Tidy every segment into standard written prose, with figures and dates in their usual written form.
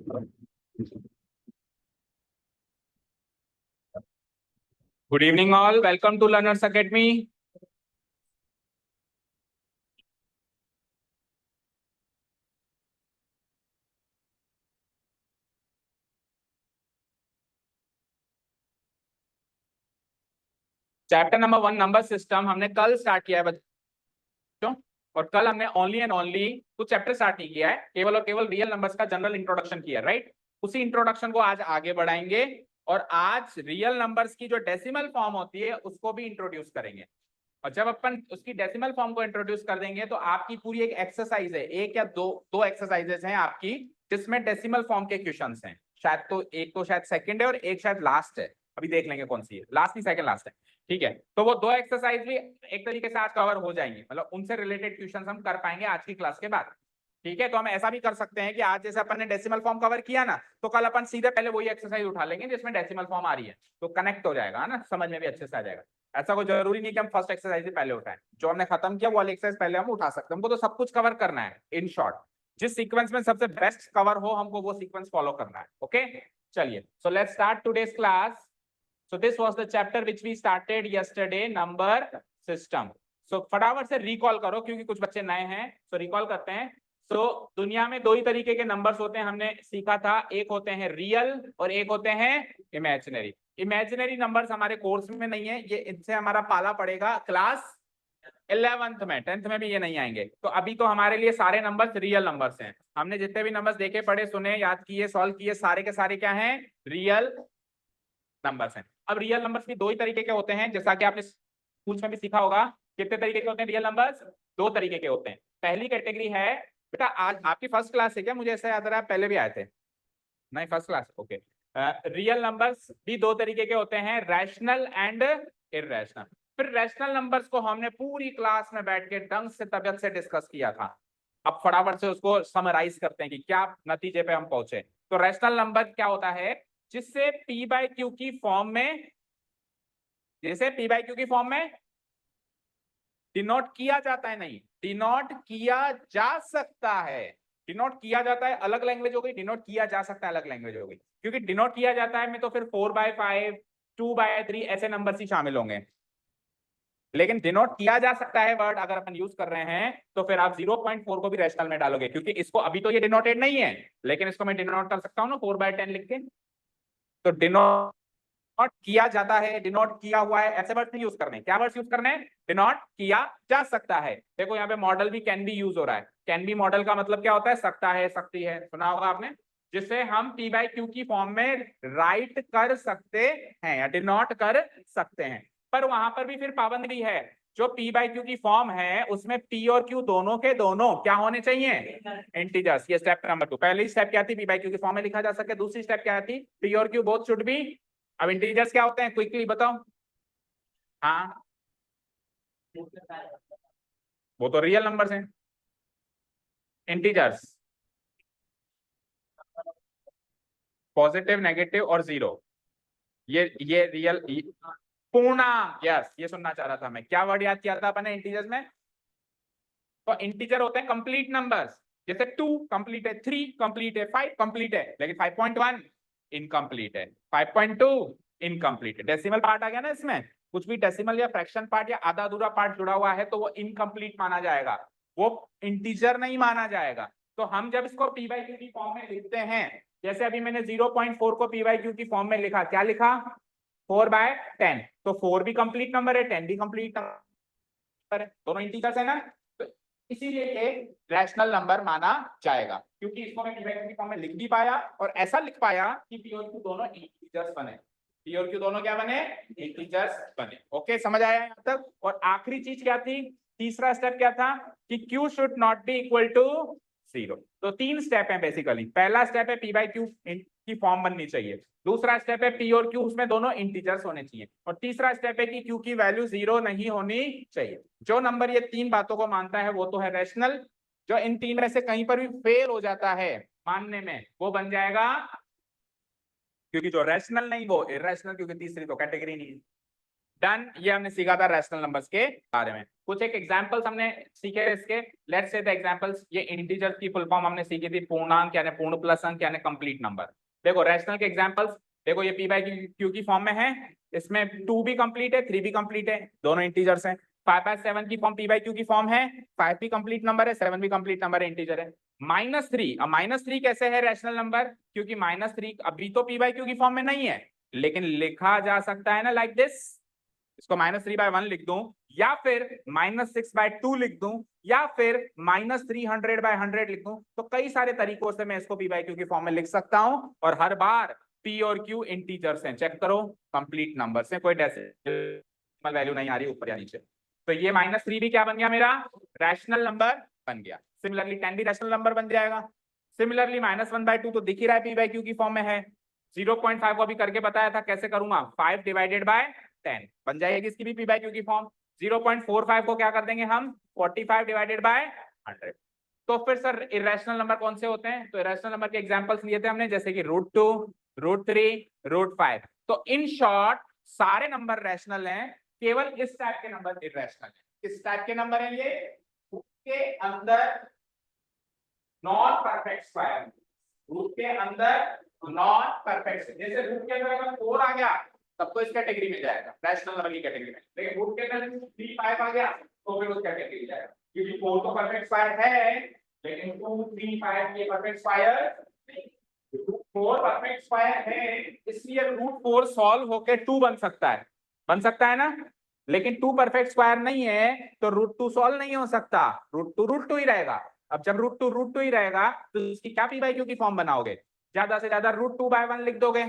Good evening, all. Welcome to Learners Academy. Chapter number 1 number system हमने कल start किया है बच्चों, और कल हमने ओनली एंड ओनली कुछ चैप्टर स्टार्ट नहीं किया है, केवल और केवल रियल नंबर्स का जनरल इंट्रोडक्शन किया, राइट। उसी इंट्रोडक्शन को आज आगे बढ़ाएंगे और आज रियल नंबर्स की जो डेसिमल फॉर्म होती है उसको भी इंट्रोड्यूस करेंगे। और जब अपन उसकी डेसिमल फॉर्म को इंट्रोड्यूस कर देंगे तो आपकी पूरी एक एक्सरसाइज है, एक या दो एक्सरसाइजेस हैं आपकी जिसमें डेसिमल फॉर्म के क्वेश्चंस हैं। शायद तो एक तो शायद सेकंड है और एक शायद लास्ट है, अभी देख लेंगे कौन सी है, लास्ट नहीं सेकंड लास्ट है, ठीक है। तो वो दो एक्सरसाइज भी एक तरीके से आज कवर हो जाएंगे, मतलब उनसे रिलेटेड क्वेश्चन हम कर पाएंगे आज की क्लास के बाद, ठीक है। तो हम ऐसा भी कर सकते हैं कि आज जैसे अपन ने डेसिमल फॉर्म कवर किया ना, तो कल अपन सीधे पहले वही एक्सरसाइज उठा लेंगे जिसमें डेसिमल फॉर्म आ रही है, तो कनेक्ट हो जाएगा ना, समझ में भी अच्छे से आ जाएगा। ऐसा कोई जरूरी नहीं कि हम फर्स्ट एक्सरसाइज ही पहले उठाएं, जो हमने खत्म किया वो वाली एक्सरसाइज पहले हम उठा सकते हैं, हमको तो सब कुछ कवर करना है। इन शॉर्ट जिस सीक्वेंस में सबसे बेस्ट कवर हो हमको वो सीक्वेंस फॉलो करना है, ओके। चलिए, so let's start today's class. So this was the chapter which we started yesterday, number system. So फटाफट से रिकॉल करो क्योंकि कुछ बच्चे नए हैं, so रिकॉल करते हैं। तो दुनिया में दो ही तरीके के नंबर्स होते हैं, हमने सीखा था, एक होते हैं रियल और एक होते हैं इमेजिनरी। इमेजिनरी नंबर्स हमारे कोर्स में नहीं है, ये इनसे हमारा पाला पड़ेगा क्लास 11th में, 10th में भी ये नहीं आएंगे। तो अभी तो हमारे लिए सारे नंबर्स रियल नंबर्स हैं, हमने जितने भी नंबर्स देखे, पढ़े, सुने, याद किए, सॉल्व किए, सारे के सारे क्या हैं, रियल नंबर्स हैं। अब रियल नंबर्स भी दो ही तरीके के होते हैं, जैसा कि आपने स्कूल में भी सीखा होगा। कितने तरीके के होते हैं रियल नंबर्स, दो तरीके के होते हैं। पहली कैटेगरी है, बेटा आज आपकी फर्स्ट क्लास है क्या, मुझे ऐसा याद रहा है पहले भी आए थे, नहीं first class, okay. Real numbers भी दो तरीके के होते हैं, रैशनल एंड इररेशनल। फिर रैशनल नंबर्स को हमने पूरी क्लास में बैठ के ढंग से तबियत से डिस्कस किया था। अब फटाफट से उसको समराइज करते हैं कि क्या नतीजे पे हम पहुंचे। तो रैशनल नंबर क्या होता है, जिससे पी बाई क्यू की फॉर्म में, जैसे पी बाई क्यू की फॉर्म में डिनोट किया जाता है, नहीं डिनोट किया जा सकता है। डिनोट किया जाता है अलग लैंग्वेज हो गई, डिनोट किया जा सकता है अलग लैंग्वेज हो गई, क्योंकि डिनोट किया जाता है में तो फिर 4/5 2/3 ऐसे नंबर ही शामिल होंगे, लेकिन डिनोट किया जा सकता है वर्ड अगर अपन यूज कर रहे हैं तो फिर आप 0.4 को भी रैशनल में डालोगे, क्योंकि इसको अभी तो ये डिनोटेड नहीं है, लेकिन इसको मैं डिनोट कर सकता हूँ ना 4/10 लिख के। तो डिनोट किया जाता है, डिनोट किया हुआ है, ऐसे वर्ड्स नहीं यूज करने। क्या वर्ड्स यूज करने हैं, डिनोट किया जा सकता है। देखो यहाँ पे मॉडल भी कैन बी यूज हो रहा है। कैन बी मॉडल का मतलब क्या होता है, सकता है, सकती है, सुना होगा आपने, जिसे हम पी बाई क्यू की फॉर्म में राइट कर सकते हैं या डिनोट कर सकते हैं। पर वहां पर भी फिर पाबंदी है, जो पी बाई क्यू की फॉर्म है उसमें पी और क्यू दोनों के दोनों क्या होने चाहिए, इंटीजर्स। ये स्टेप नंबर 2। पहली स्टेप क्या थी, पी बाई क्यू की फॉर्म में लिखा जा सके। दूसरी स्टेप क्या थी, पी और क्यू बोथ शुड बी। अब इंटीजर्स क्या होते हैं, क्विकली बताओ। हाँ, वो तो रियल नंबर्स हैं इंटीजर्स, पॉजिटिव, नेगेटिव और जीरो। ये रियल पूर्णांक, यस, ये सुनना चाह रहा था मैं। क्या वर्ड याद किया था अपने इंटीजर्स में, तो इंटीजर होते हैं कंप्लीट नंबर्स। जैसे 2 कंप्लीट है, 3 कंप्लीट है, 5 कंप्लीट है, लेकिन 5.1 इनकम्प्लीट है, 5.2 इनकम्प्लीट है। डेसिमल पार्ट आ गया ना इसमें, कुछ भी डेसिमल या फ्रैक्शन पार्ट या आधा अधूरा पार्ट जुड़ा हुआ है तो वो इनकम्प्लीट माना जाएगा, वो इंटीजर नहीं माना जाएगा। तो हम जब इसको पी बाई क्यू की फॉर्म में लिखते हैं, जैसे अभी मैंने 0.4 को पी बाई क्यू की फॉर्म में लिखा, क्या लिखा, 4/10, तो 4 भी कंप्लीट नंबर है, 10 भी कंप्लीट नंबर है, दोनों इंटीजर्स है ना, तो इसीलिए ये रैशनल नंबर माना जाएगा, क्योंकि इसको मैं पी फॉर्म में लिख भी पाया और ऐसा लिख पाया कि पी और क्यू दोनों इंटीजर्स बने। पी और क्यू दोनों क्या बने, इंटीजर्स बने। ओके, समझ आया यहाँ तक। और आखिरी चीज क्या थी, तीसरा स्टेप क्या था कि Q should not be equal to 0। तो 3 स्टेप है बेसिकली। पहला स्टेप है पी बाई क्यू की फॉर्म बननी चाहिए, दूसरा स्टेप है पी और क्यू उसमें दोनों इंटीजर्स होने चाहिए, और तीसरा स्टेप है कि क्यू की वैल्यू 0 नहीं होनी चाहिए। जो नंबर ये 3 बातों को मानता है वो तो है रैशनल। जो इन 3 में से कहीं पर भी फेल हो जाता है मानने में, वो बन जाएगा, क्योंकि जो रैशनल नहीं वो इररेशनल, क्योंकि तीसरी तो कैटेगरी नहीं है। डन। ये हमने सीखा था रैशनल नंबर्स के बारे में। कुछ एक एग्जांपल्स हमने सीखे इसके। Let's say the examples. ये इंटीजर्स की फुल फॉर्म हमने सीखी थी, पूर्णांक यानी पूर्ण प्लस अंक यानी कंप्लीट नंबर। देखो रैशनल के एग्जांपल्स, देखो ये p बाई क्यू की फॉर्म में है, इसमें 2 भी कंप्लीट है 3 भी कंप्लीट है, दोनों इंटीजर्स हैं। 5/7 की फॉर्म p बाई क्यू की फॉर्म है, 5 भी कंप्लीट नंबर है 7 भी कंप्लीट नंबर है, इंटीजर है। -3, अब -3 कैसे है रैशनल नंबर, क्योंकि -3 अभी तो p बाई क्यू की फॉर्म में नहीं है, लेकिन लिखा जा सकता है ना लाइक दिस। इसको -3/1 लिख दूं, या फिर -6/2 लिख दूं, या फिर -300/100 लिख दूं, तो कई सारे तरीकों से मैं इसको p बाई क्यू की फॉर्म में लिख सकता हूं। और हर बार p और q इंटीजर्स हैं, चेक करो कंप्लीट नंबर्स हैं, कोई डेसिमल वैल्यू नहीं आ रही ऊपर या नीचे। तो ये -3 भी क्या बन गया मेरा, रैशनल नंबर बन गया। सिमिलरली 10 भी रैशनल नंबर बन जाएगा। सिमिलरली -1/2 तो दिख ही रहा है p बाई क्यू की फॉर्म में है। 0.5 को अभी करके बताया था कैसे करूंगा, 5 डिवाइडेड बाय 10 बन जाएगी इसकी भी p बाई क्यू की फॉर्म। 0.45 को क्या कर देंगे हम, 45 डिवाइडेड बाय 100। तो फिर सर इरेशनल नंबर कौन से होते हैं, तो इरेशनल नंबर के एग्जांपल्स लिए थे हमने, जैसे कि √2, √3, √5। तो इन शॉर्ट सारे नंबर रैशनल हैं, केवल इस टाइप के नंबर इरेशनल हैं। किस टाइप के नंबर हैं ये, के अंदर नॉन परफेक्ट स्क्वायर, रूट के अंदर नॉन परफेक्ट, जैसे रूट के अंदर अगर 4 आ गया तब तो इस कैटेगरी में जाएगा, रैशनल नंबर की कैटेगरी में। लेकिन रूट के अंदर 3, 5 आ गया तो फिर उस कैटेगरी में जाएगा, क्योंकि 4 तो परफेक्ट स्क्वायर है, लेकिन 2, 3, 5 ये परफेक्ट स्क्वायर नहीं। रूट 4 परफेक्ट स्क्वायर है, इसलिए रूट 4 सॉल्व होके 2 बन सकता है ना। लेकिन 2 परफेक्ट स्क्वायर नहीं है तो √2 सॉल्व नहीं हो सकता, √2 ही रहेगा। अब जब √2 ही रहेगा तो इसकी क्या p बाई क्यू की फॉर्म बनाओगे, ज्यादा से ज्यादा √2/1 लिख दोगे।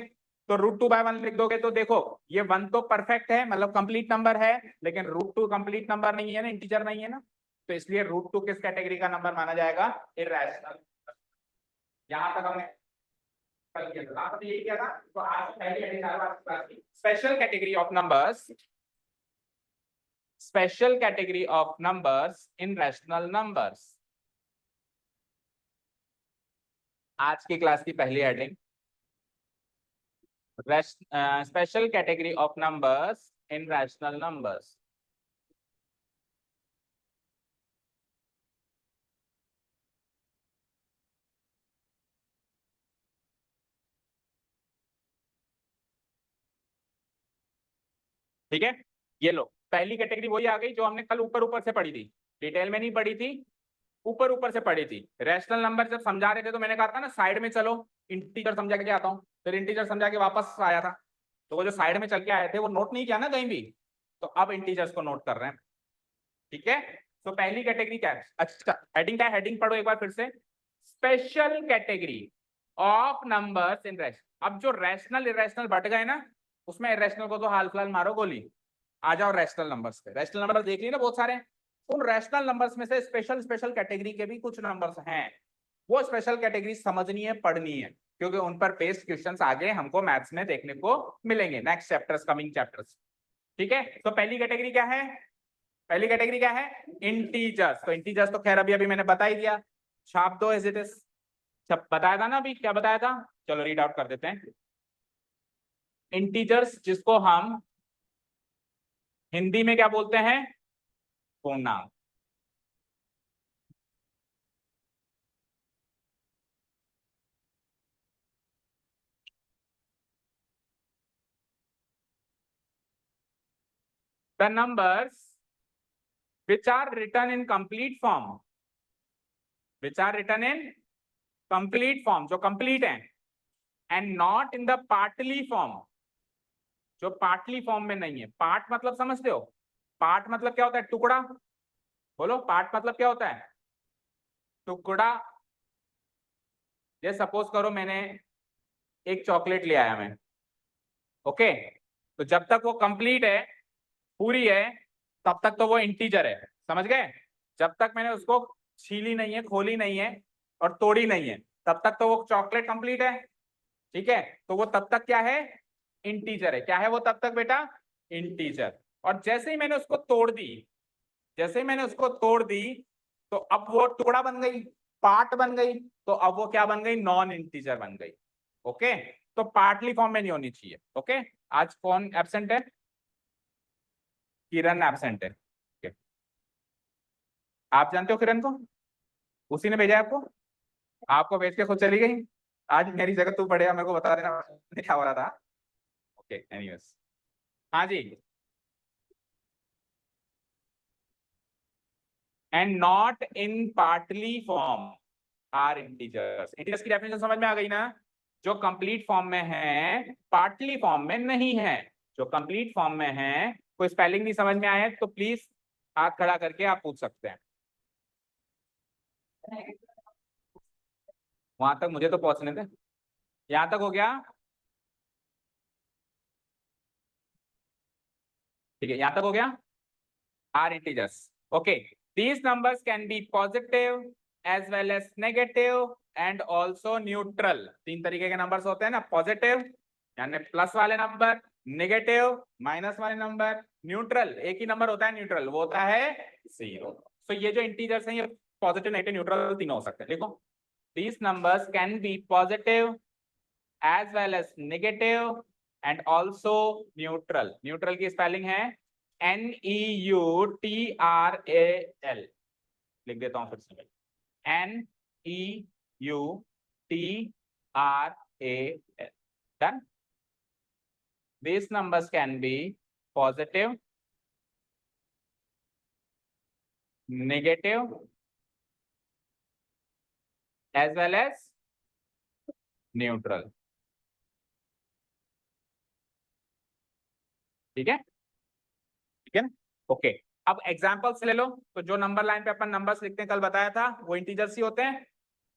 तो √2/1 लिख दोगे तो देखो ये 1 तो परफेक्ट है, मतलब कंप्लीट नंबर है, लेकिन √2 कंप्लीट नंबर नहीं है ना, इंटीजर नहीं है ना, तो इसलिए √2 किस कैटेगरी का नंबर माना जाएगा, इरैशनल। यहां तक हमने कल किया था, आपने ये किया था। तो आज पहली हेडिंग क्लास की special category of numbers, special category of numbers in rational numbers. आज की क्लास की पहली heading special category of numbers in rational numbers. ठीक है, ये लो पहली कैटेगरी वही आ गई जो हमने कल ऊपर ऊपर से पढ़ी थी, डिटेल में नहीं पढ़ी थी, ऊपर ऊपर से पढ़ी थी। रैशनल नंबर जब समझा रहे थे तो मैंने कहा था ना साइड में चलो इंटीजर समझा के आता हूँ, फिर इंटीजर समझा के वापस आया था, तो वो जो साइड में चल के आए थे वो नोट नहीं किया ना कहीं भी, तो अब इंटीजर्स को नोट कर रहे हैं। ठीक है, तो पहली कैटेगरी क्या है, अच्छा हेडिंग क्या है, हेडिंग पढ़ो एक बार फिर से, special category of numbers in rational. अब जो रैशनल इरेशनल बढ़ गए ना, उसमें इरेशनल को तो हाल फिलहाल मारो गोली, आ जाओ रैशनल नंबर्स पे। रैशनल नंबर देख लिए ना बहुत सारे, उन रैशनल नंबर्स में से स्पेशल स्पेशल कैटेगरी के भी कुछ नंबर्स हैं, वो स्पेशल कैटेगरी समझनी है, पढ़नी है, क्योंकि उन पर बेस्ड क्वेश्चंस आगे हमको मैथ्स में देखने को मिलेंगे, नेक्स्ट चैप्टर्स, कमिंग चैप्टर्स। ठीक है, तो पहली कैटेगरी क्या है, पहली कैटेगरी क्या है, इंटीजर्स। तो इंटीजर्स तो खैर अभी अभी मैंने बता ही दिया, छाप दो एज इट इज, सब बताया था ना अभी, क्या बताया था, चलो रीड आउट कर देते हैं। इंटीजर्स जिसको हम हिंदी में क्या बोलते हैं, पूर्णांक। The numbers which are written in complete form, which are written in complete form, जो complete है, and not in the partly form, जो partly form में नहीं है। पार्ट मतलब समझते हो, पार्ट मतलब क्या होता है, टुकड़ा, बोलो पार्ट मतलब क्या होता है, टुकड़ा। ये सपोज करो मैंने एक चॉकलेट ले आया मैं, ओके, तो जब तक वो कंप्लीट है, पूरी है, तब तक तो वो इंटीजर है, समझ गए। जब तक मैंने उसको छीली नहीं है, खोली नहीं है और तोड़ी नहीं है, तब तक तो वो चॉकलेट कंप्लीट है। ठीक है, तो वो तब तक क्या है, इंटीजर है। क्या है वो तब तक बेटा, इंटीजर। और जैसे ही मैंने उसको तोड़ दी, जैसे ही मैंने उसको तोड़ दी, तो अब वो टुकड़ा बन गई, पार्ट बन गई, तो अब वो क्या बन गई, नॉन इंटीजर बन गई। ओके, तो पार्टली फॉर्म में नहीं होनी चाहिए। ओके, आज कौन एब्सेंट है, किरण एब्सेंट है। okay. आप जानते हो किरण को? उसी ने भेजा है आपको? आपको भेज के खुद चली गई? आज मेरी जगह तू पढ़ेगा, मेरे को बता देना क्या हो रहा था। ओके एनीवेज, हाँ जी। And not in partly form are integers. Integers की डेफिनेशन समझ में आ गई ना? जो कंप्लीट फॉर्म में है, पार्टली फॉर्म में नहीं है। जो कंप्लीट फॉर्म में है, कोई स्पेलिंग नहीं समझ में आया तो प्लीज हाथ खड़ा करके आप पूछ सकते हैं। वहां तक मुझे तो पहुंचने दे। यहां तक हो गया? ठीक है, यहां तक हो गया। Are integers, okay. These numbers can be positive as well as negative and also neutral। तीन तरीके के नंबर्स होते हैं ना, पॉजिटिव यानी प्लस वाले नंबर, नेगेटिव माइनस वाले नंबर, न्यूट्रल एक ही नंबर होता है न्यूट्रल, वो होता है जीरो। तो ये जो इंटीजर्स हैं ये पॉजिटिव नेगेटिव न्यूट्रल तीनों हो सकते हैं। देखो, these numbers can be positive as well as negative and also neutral। Neutral की स्पेलिंग है NEUTRAL। लिख देता हूं फिर से, NEUTRAL। Done. These numbers can be positive, negative as well as neutral। ठीक है, ठीक है ना? ओके, अब एग्जांपल्स ले लो। तो जो नंबर लाइन पे अपन नंबर्स लिखते हैं कल बताया था, वो इंटीजर्स ही होते हैं।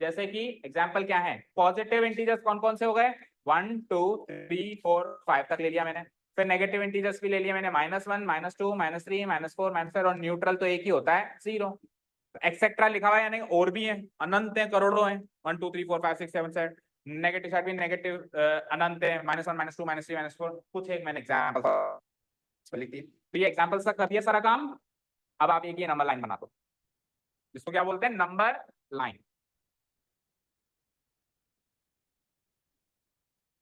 जैसे कि एग्जांपल क्या है, पॉजिटिव इंटीजर्स कौन कौन से हो गए? 1 2 3 4 5 तक ले लिया मैंने। फिर नेगेटिव इंटीजर्स भी ले लिया मैंने, -1 -2 -3 -4 -5, और न्यूट्रल तो एक ही होता है, जीरो। एक्सेट्रा लिखा हुआ है यानी और भी है, अनंत है, करोड़ों है। 1 2 3 4 5 6 7 7। नेगेटिव साइड भी नेगेटिव अनंत है, -1 -2 -3 -4। कुछ एक मैंने एग्जांपल लिख दी। तो ये एग्जांपल्स का कर दिया सारा काम। अब आप एक ये नंबर लाइन बना दो, जिसको क्या बोलते हैं, नंबर लाइन।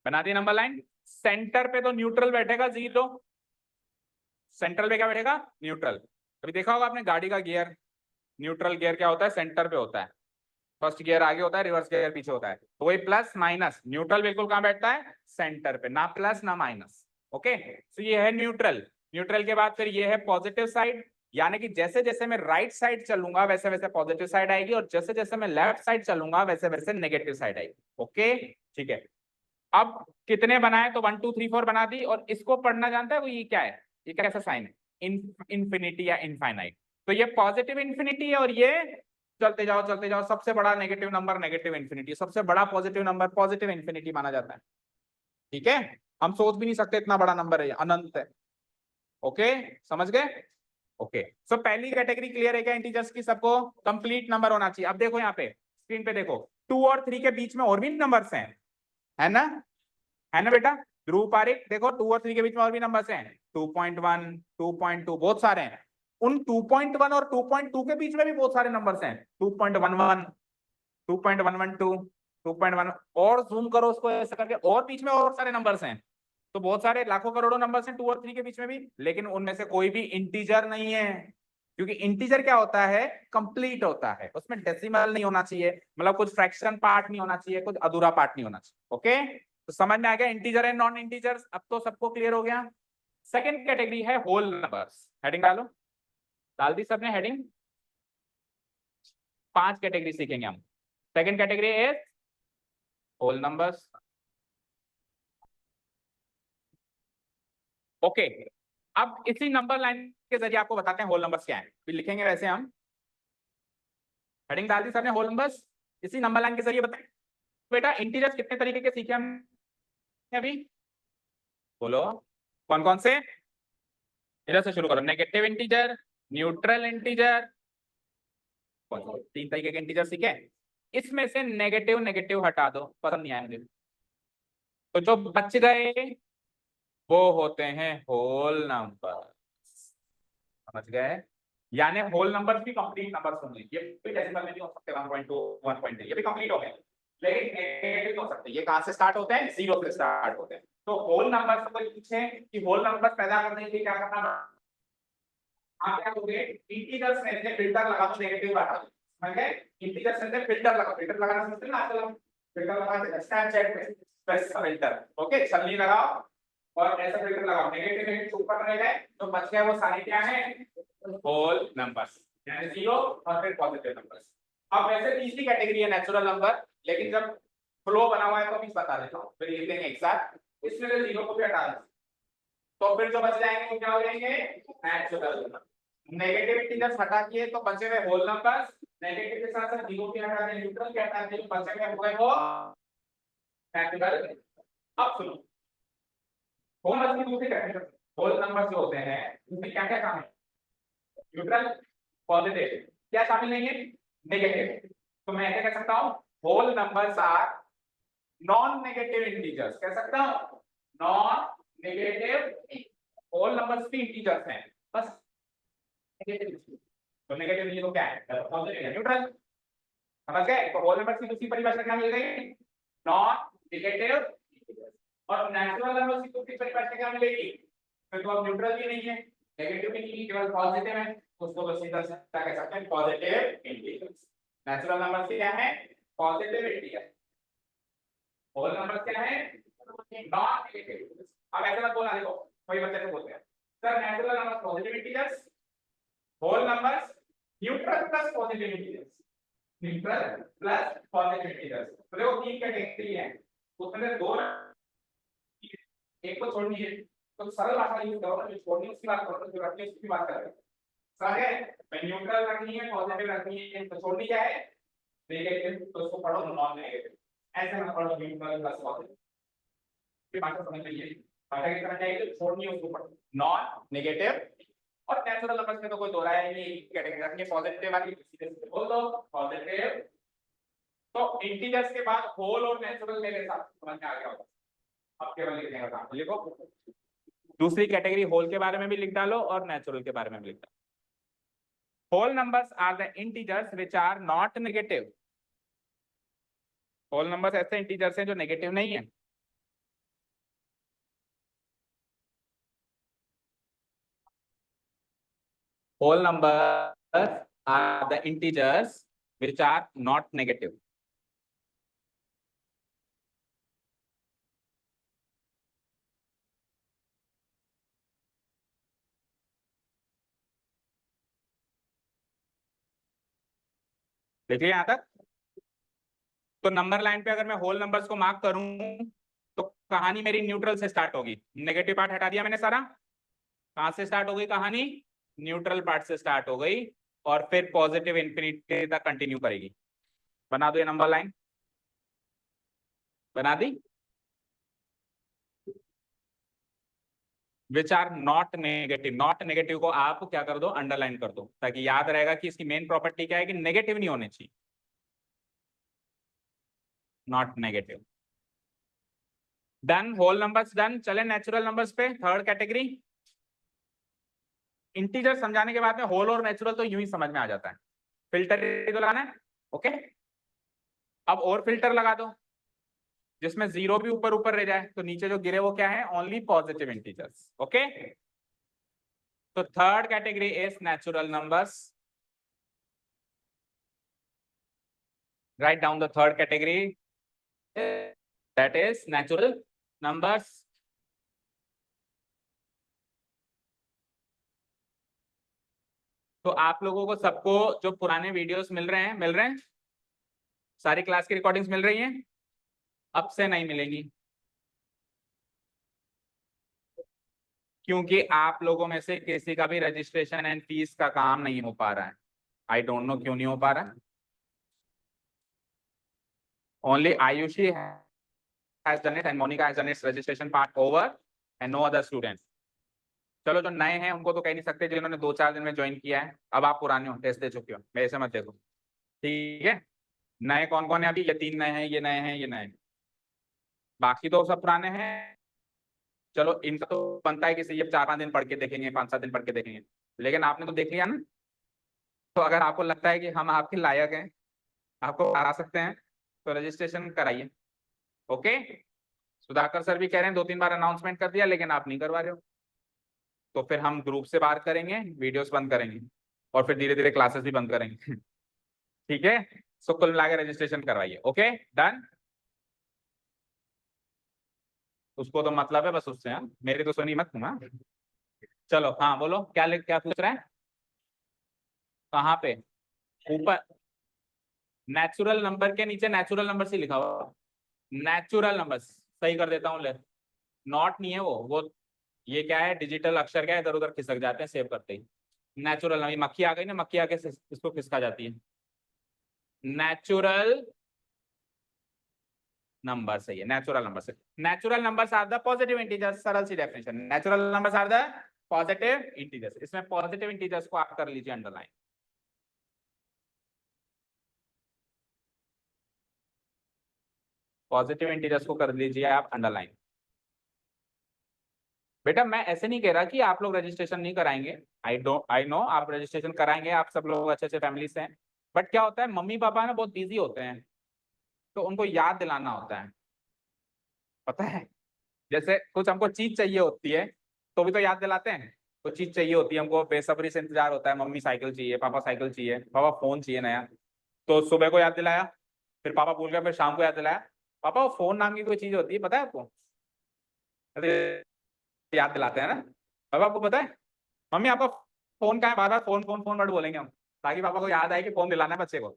बना दिया नंबर लाइन। सेंटर पे तो न्यूट्रल बैठेगा, जीरो। सेंट्रल पे क्या बैठेगा? न्यूट्रल। कभी देखा होगा आपने गाड़ी का गियर, न्यूट्रल गियर क्या होता है? सेंटर पे होता है। फर्स्ट गियर आगे होता है, रिवर्स गियर पीछे होता है। तो वही प्लस माइनस, न्यूट्रल बिल्कुल कहां बैठता है? सेंटर पे, ना प्लस ना माइनस। ओके, तो ये है न्यूट्रल। न्यूट्रल के बाद फिर ये है पॉजिटिव साइड, यानी कि जैसे जैसे मैं राइट साइड चलूंगा वैसे वैसे पॉजिटिव साइड आएगी, और जैसे जैसे मैं लेफ्ट साइड चलूंगा वैसे वैसे नेगेटिव साइड आएगी। ओके, ठीक है। अब कितने बनाए? तो 1 2 3 4 बना दी। और इसको पढ़ना जानता है वो, ये क्या है, ये कैसा साइन है? इन्फिनिटी या इनफाइनाइट। तो ये पॉजिटिव इन्फिनिटी है, और ये चलते जाओ चलते जाओ, सबसे बड़ा नेगेटिव नंबर नेगेटिव इन्फिनिटी, सबसे बड़ा पॉजिटिव नंबर पॉजिटिव इन्फिनिटी माना जाता है। ठीक है, हम सोच भी नहीं सकते इतना बड़ा नंबर है, अनंत है। ओके, समझ गए? ओके, सो पहली कैटेगरी क्लियर है क्या इंटीजर्स की? सबको कंप्लीट नंबर होना चाहिए। अब देखो यहाँ पे स्क्रीन पे देखो, 2 और 3 के बीच में और भी नंबर्स हैं, है ना? है ना बेटा? ध्रुव पारिक, देखो 2 और 3 के बीच में और भी नंबर्स हैं, 2.1 2.2, बहुत सारे हैं। उन 2.1 और 2.2 के बीच में भी बहुत सारे नंबर्स हैं, 2.11 2.112 2.1, और जूम करो उसको ऐसा करके, और बीच में और सारे नंबर्स हैं। तो बहुत सारे लाखों करोड़ों नंबर्स हैं 2 और 3 के बीच में भी, लेकिन उनमें से कोई भी इंटीजर नहीं है। क्योंकि इंटीजर क्या होता है? कंप्लीट होता है, उसमें डेसिमल नहीं होना चाहिए, मतलब कुछ फ्रैक्शन पार्ट नहीं होना चाहिए, कुछ अधूरा पार्ट नहीं होना चाहिए। ओके, तो समझ में आ गया इंटीजर एंड नॉन इंटीजर्स, अब तो सबको क्लियर हो गया। सेकंड कैटेगरी है होल नंबर्स। हेडिंग डालो, डाल दी सबने हेडिंग? 5 कैटेगरी सीखेंगे हम। Second category is whole numbers. Okay, अब इसी नंबर लाइन के जरिए आपको बताते हैं होल नंबर्स क्या है, फिर लिखेंगे वैसे हम। हेडिंग डाल दी सबने, होल नंबर्स इसी नंबर लाइन के जरिए बताएं। बेटा इंटीजर्स कितने तरीके के सीखे हम अभी? बोलो कौन कौन से? इधर से शुरू करो, नेगेटिव इंटीजर, न्यूट्रल इंटीजर, 3 तरीके के इंटीजर सीखे। इसमें से नेगेटिव नेगेटिव हटा दो, पसंद नहीं आया मुझे। तो जो बच गए वो होते हैं होल नंबर। समझ गए? यानी होल नंबर भी कंप्लीट नंबर्स होंगे, ये भी डेसिमल में नहीं हो सकते, 1.2 1.3 ये भी कंप्लीट हो गए, लेकिन नेगेटिव हो सकते हैं। ये कहां से स्टार्ट होते हैं? 0 से स्टार्ट होते हैं। तो होल नंबर से कोई पूछे कि होल नंबर पैदा करने के लिए क्या करना आप क्या करोगे, इंटीजर्स में से फिल्टर लगा दो, नेगेटिव हटा दो, समझ गए? इंटीजर्स में से फिल्टर लगा, फिल्टर लगाना समझते हैं ना आजकल हम, फिल्टर लगा के स्नैपचैट पे प्रेस का फिल्टर, ओके, छलनी लगाओ और ऐसा फिल्टर लगाओ, नेगेटिव नेगेटिव ऊपर रह गए तो बच गए वो सारे क्या है, होल नंबर्स, यानी जीरो और फिर पॉजिटिव नंबर्स। अब वैसे तीसरी कैटेगरी है नेचुरल नंबर, लेकिन जब फ्लो बना हुआ है तो मैं बता देता हूँ, फिर लिख देंगे एक साथ, इसमें से जीरो को भी हटा दें तो फिर जो बच जाएंगे वो क्या हो जाएंगे, नेचुरल नंबर। नेगेटिव इंटीजर्स हटा दिए तो बचे हुए होल नंबर्स, नेगेटिव के साथ साथ जीरो के हटा दिए, न्यूट्रल के हटा दिए, बचे हुए हो गए वो नेचुरल। अब सुनो, होल नंबर की दूसरी कैटेगरी, होल नंबर जो होते हैं उनमें क्या क्या काम है, न्यूट्रल, पॉजिटिव, क्या शामिल नहीं है, नेगेटिव। तो मैं ऐसे कह सकता हूं whole numbers are non negative integers, कह सकता हूं नॉन नेगेटिव, होल नंबर्स भी इंटीजर्स हैं बस नेगेटिव, तो नेगेटिव नहीं तो क्या है, पॉजिटिव या न्यूट्रल, समझ गए? तो होल नंबर्स की दूसरी परिभाषा क्या मिल गई, नॉन नेगेटिव, और नेचुरल नंबर्स की दूसरी परिभाषा क्या मिलेगी, फिर तो अब न्यूट्रल भी नहीं है, नेगेटिव भी नहीं है, केवल पॉजिटिव है, उसको बस सीधा सीधा कह सकते हैं पॉजिटिव इंटीजर्स। नेचुरल नंबर क्या है, पॉजिटिव इंटीजर, होल नंबर क्या है, नॉन नेगेटिव। अब ऐसा मत बोलना, देखो कोई बच्चे तो बोलते हैं sir natural number positive integers, whole numbers neutral plus positive integers, neutral plus positive integers. तो देखो तीन कैटेगरी है, उसमें से दो एक को छोड़नी है, तो सरल भाषा यूज करो, जो छोड़नी है उसकी बात करो, जो रखनी है उसकी बात करें, समझ गए? मैं न्यूट्रल रखनी है, पॉजिटिव रखनी है, तो छोड़नी क्या है, नेगेटिव, तो उसको पढ़ो नॉन नेगेटिव, ऐसे मत पढ़ो न्यूट्रल प्लस पॉजिटिव, ये भाषा समझ में आएगी, भाषा की तरह जाएगी, छोड़नी है उसको पढ़ो नॉन नेगेटिव। और नेचुरल नंबर्स में तो कोई दो राय नहीं है, कैटेगरी रखनी है पॉजिटिव वाली, सीधे सीधे बोल दो पॉजिटिव। तो इंटीजर्स के बाद होल और नेचुरल मेरे साथ समझ में आ गया होगा, अब केवल लिखने का काम लिखो। दूसरी कैटेगरी होल के बारे में भी लिख डालो और नेचुरल के बारे में भी लिख डालो। Whole numbers are the integers which are not negative, whole numbers ऐसे इंटीजर्स हैं जो नेगेटिव नहीं है। Whole numbers are the integers which are not negative. देखिए यहां तक, तो नंबर लाइन पे अगर मैं होल नंबर्स को मार्क करूं तो कहानी मेरी न्यूट्रल से स्टार्ट होगी, नेगेटिव पार्ट हटा दिया मैंने सारा, कहां से स्टार्ट हो गई कहानी, न्यूट्रल पार्ट से स्टार्ट हो गई और फिर पॉजिटिव इंफिनिटी तक कंटिन्यू करेगी। बना दो ये नंबर लाइन, बना दी, which are not negative, not negative को आप क्या कर दो, अंडरलाइन कर दो, ताकि याद रहेगा कि इसकी मेन प्रॉपर्टी क्या है कि नेगेटिव नहीं होने चाहिए, not negative. Done, whole numbers done, चले नेचुरल नंबर्स पे, थर्ड कैटेगरी। इंटीजर समझाने के बाद में होल और नेचुरल तो यूं ही समझ में आ जाता है, फिल्टर तो लगाना है, ओके। अब और फिल्टर लगा दो जिसमें जीरो भी ऊपर ऊपर रह जाए, तो नीचे जो गिरे वो क्या है, ओनली पॉजिटिव इंटीजर्स, ओके। तो third category is natural numbers, write down the third category, that is natural numbers। तो आप लोगों को सबको जो पुराने वीडियोस मिल रहे हैं, सारी क्लास की रिकॉर्डिंग्स मिल रही हैं, अब से नहीं मिलेंगी, क्योंकि आप लोगों में से किसी का भी रजिस्ट्रेशन एंड फीस का काम नहीं हो पा रहा है। आई डोंट नो क्यों नहीं हो पा रहा है। Only Ayushi has done it and Monica has done its registration part over and no other students। चलो जो नए हैं उनको तो कह नहीं सकते, जिन्होंने 2-4 दिन में ज्वाइन किया है, अब आप पुराने हो, टेस्ट दे चुके हो, मेरे से मत देखो, ठीक है। नए कौन कौन है अभी, ये 3 नए हैं, ये नए हैं, ये नए हैं, बाकी तो सब पुराने हैं। चलो इनका तो बनता है कि ये 4-5 दिन पढ़ के देखेंगे, 5-7 दिन पढ़ के देखेंगे, लेकिन आपने तो देख लिया ना। तो अगर आपको लगता है कि हम आपके लायक हैं, आपको करा सकते हैं, तो रजिस्ट्रेशन कराइए, ओके। सुधाकर सर भी कह रहे हैं 2-3 बार अनाउंसमेंट कर दिया, लेकिन आप नहीं करवा रहे हो। तो फिर हम ग्रुप से बाहर करेंगे, वीडियोस बंद करेंगे और फिर धीरे धीरे क्लासेस भी बंद करेंगे। ठीक है, सो कुल मिला के रजिस्ट्रेशन करवाइए। Okay done. उसको तो मतलब है बस उससे, हाँ मेरी तो सुनी मत। हाँ चलो, हाँ बोलो क्या क्या पूछ रहा है। कहाँ पे? ऊपर नेचुरल नंबर के नीचे नेचुरल नंबर से लिखा हुआ। नेचुरल नंबर सही कर देता हूँ ले। नॉट नहीं है वो ये क्या है, डिजिटल अक्षर क्या है, इधर उधर खिसक जाते हैं सेव करते ही। नेचुरल नंबर, मक्खी आ गई ना, मक्खी आके इसको खिसका जाती है। नेचुरल नंबर सही है, नेचुरल नंबर से। Natural numbers are the positive integers, सरल सी definition. Natural numbers are the positive integers. इसमें पॉजिटिव इंटीजर्स को आप कर लीजिए अंडरलाइन। पॉजिटिव इंटीजर्स को कर लीजिए आप अंडरलाइन। बेटा मैं ऐसे नहीं कह रहा कि आप लोग रजिस्ट्रेशन नहीं कराएंगे। आई नो आप रजिस्ट्रेशन कराएंगे, आप सब लोग अच्छे अच्छे फैमिली से हैं। बट क्या होता है, मम्मी पापा ना बहुत बिजी होते हैं, तो उनको याद दिलाना होता है, पता है। जैसे कुछ हमको चीज चाहिए होती है तो भी तो याद दिलाते हैं। कुछ चीज चाहिए होती है हमको, बेसब्री से इंतजार होता है, मम्मी साइकिल चाहिए, पापा साइकिल चाहिए, पापा फोन चाहिए नया। तो सुबह को याद दिलाया, फिर पापा भूल गए, फिर शाम को याद दिलाया। पापा वो फोन नाम की कोई चीज होती है, पता है आपको? अरे याद दिलाते हैं ना। पापा आपको पता है मम्मी आपका फोन कहाँ है, बार बार फोन फोन फोन वर्ड बोलेंगे हम, ताकि पापा को याद आए कि फोन दिलाना है बच्चे को,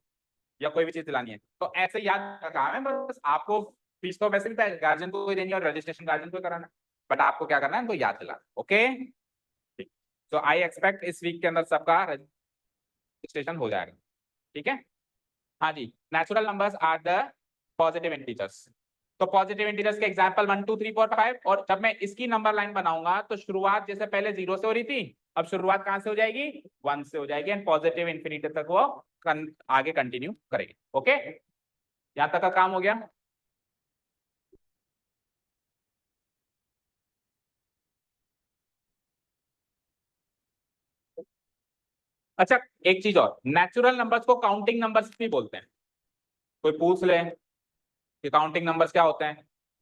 या कोई भी चीज दिलानी है। तो ऐसे याद का काम है, बस आपको फीस तो वैसे भी गार्जियन को ही देनी है और रजिस्ट्रेशन गार्जियन को कराना है, बट आपको क्या करना है, उनको याद दिलाना। ओके, तो आई एक्सपेक्ट इस वीक के अंदर सबका रजिस्ट्रेशन हो जाएगा। ठीक है, हाँ जी। Natural numbers are the positive integers. तो पॉजिटिव इंटीजर्स के एग्जांपल 1 2 3 4 5। और जब मैं इसकी नंबर लाइन बनाऊंगा तो शुरुआत जैसे पहले 0 से हो रही थी, अब शुरुआत कहां से हो जाएगी, 1 से हो जाएगी, एंड पॉजिटिव इंफिनिटी तक वो आगे कंटिन्यू करेगी। ओके, यहां तक का काम हो गया। अच्छा, एक चीज और, नेचुरल नंबर्स को काउंटिंग नंबर्स भी बोलते हैं। कोई पूछ ले कि काउंटिंग नंबर्स क्या होते हैं,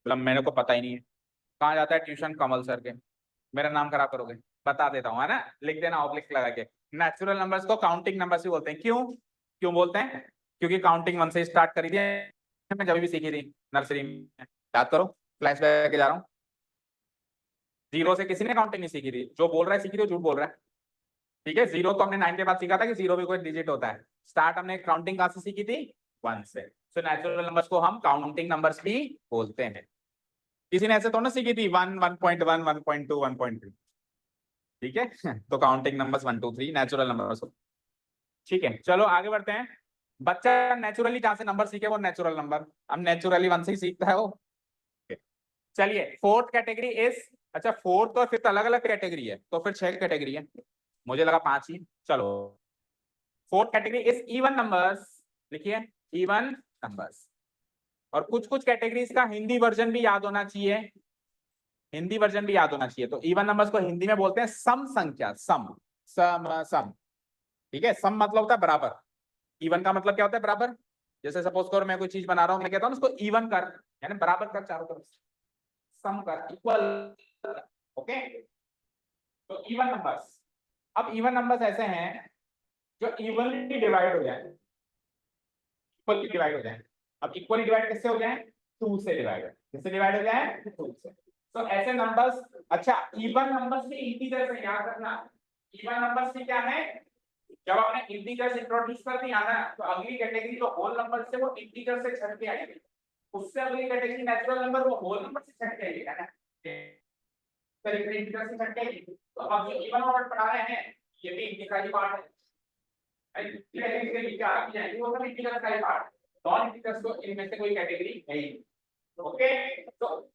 मतलब मेरे को पता ही नहीं है। कहाँ जाता है ट्यूशन कमल सर के, मेरा नाम खराब करोगे। बता देता हूँ, है ना, लिख देना ऑब्लिक लगा के। नेचुरल नंबर्स को काउंटिंग नंबर्स भी बोलते हैं। क्यों क्यों बोलते हैं? क्योंकि काउंटिंग 1 से स्टार्ट करी थी मैं जब भी सीखी थी नर्सरी में। याद करो, फ्लैश बैक जा रहा हूँ। 0 से किसी ने काउंटिंग नहीं सीखी थी, जो बोल रहा है सीखी थी वो झूठ बोल रहा है। ठीक है, 0 तो हमने 9 के बाद सीखा था कि 0 भी कोई डिजिट होता है। स्टार्ट हमने काउंटिंग कहाँ से सीखी थी, 1 से। सो नेचुरल नंबर्स को हम काउंटिंग नंबर्स भी बोलते हैं। किसी ने ऐसे तो ना सीखी थी 1 1.1 1.2 1.3। ठीक है, तो काउंटिंग नंबर्स 1 2 3 नेचुरल नंबर्स। ठीक है, चलो आगे बढ़ते हैं। बच्चा नेचुरली जहां से नंबर सीखे वो नेचुरल नंबर, हम नेचुरली 1 से ही सीखता है वो। चलिए, फोर्थ कैटेगरी इज, अच्छा फोर्थ और फिफ्थ अलग अलग कैटेगरी है, तो फिर 6 कैटेगरी है, मुझे लगा 5 ही। चलो, fourth category is even numbers. लिखिए, इवन नंबर्स। और कुछ कुछ कैटेगरीज का हिंदी वर्जन भी याद होना चाहिए, हिंदी वर्जन भी याद होना चाहिए। तो इवन नंबर्स को हिंदी में बोलते हैं सम संख्या, सम सम। ठीक है, सम मतलब होता है बराबर। इवन का मतलब क्या होता है, बराबर। जैसे सपोज करो मैं कोई चीज बना रहा हूं, मैं कहता हूं उसको इवन कर, यानी बराबर कर चारों तरफ से, सम कर, इक्वल। ओके, तो इवन नंबर्स। अब इवन नंबर्स ऐसे हैं जो इवनली डिवाइड हो जाए, इक्वली डिवाइड हो जाए। अब इक्वली डिवाइड किससे हो जाए, 2 से डिवाइड, किससे डिवाइड हो जाए, 2 से। तो ऐसे नंबर्स, अच्छा इवन नंबर्स भी इंटीजर से याद रखना। इवन नंबर्स में क्या है, जब आपने इंटीजर्स इंट्रोड्यूस कर दिया ना, तो अगली कैटेगरी जो होल नंबर से वो इंटीजर से छट के आएगी, उससे अगली कैटेगरी नेचुरल नंबर वो होल नंबर से छट के आएगी, है ना। तरीके इंटीजर से छट के आएगी। तो अब जो इवन नंबर पढ़ा रहे हैं ये भी इंटीजर की पार्ट है, इसके नीचे आ जाएंगे वो सब इंटीजर का ही पार्ट। नॉन इंटीजर्स को इनमें से कोई कैटेगरी है ही। ओके, तो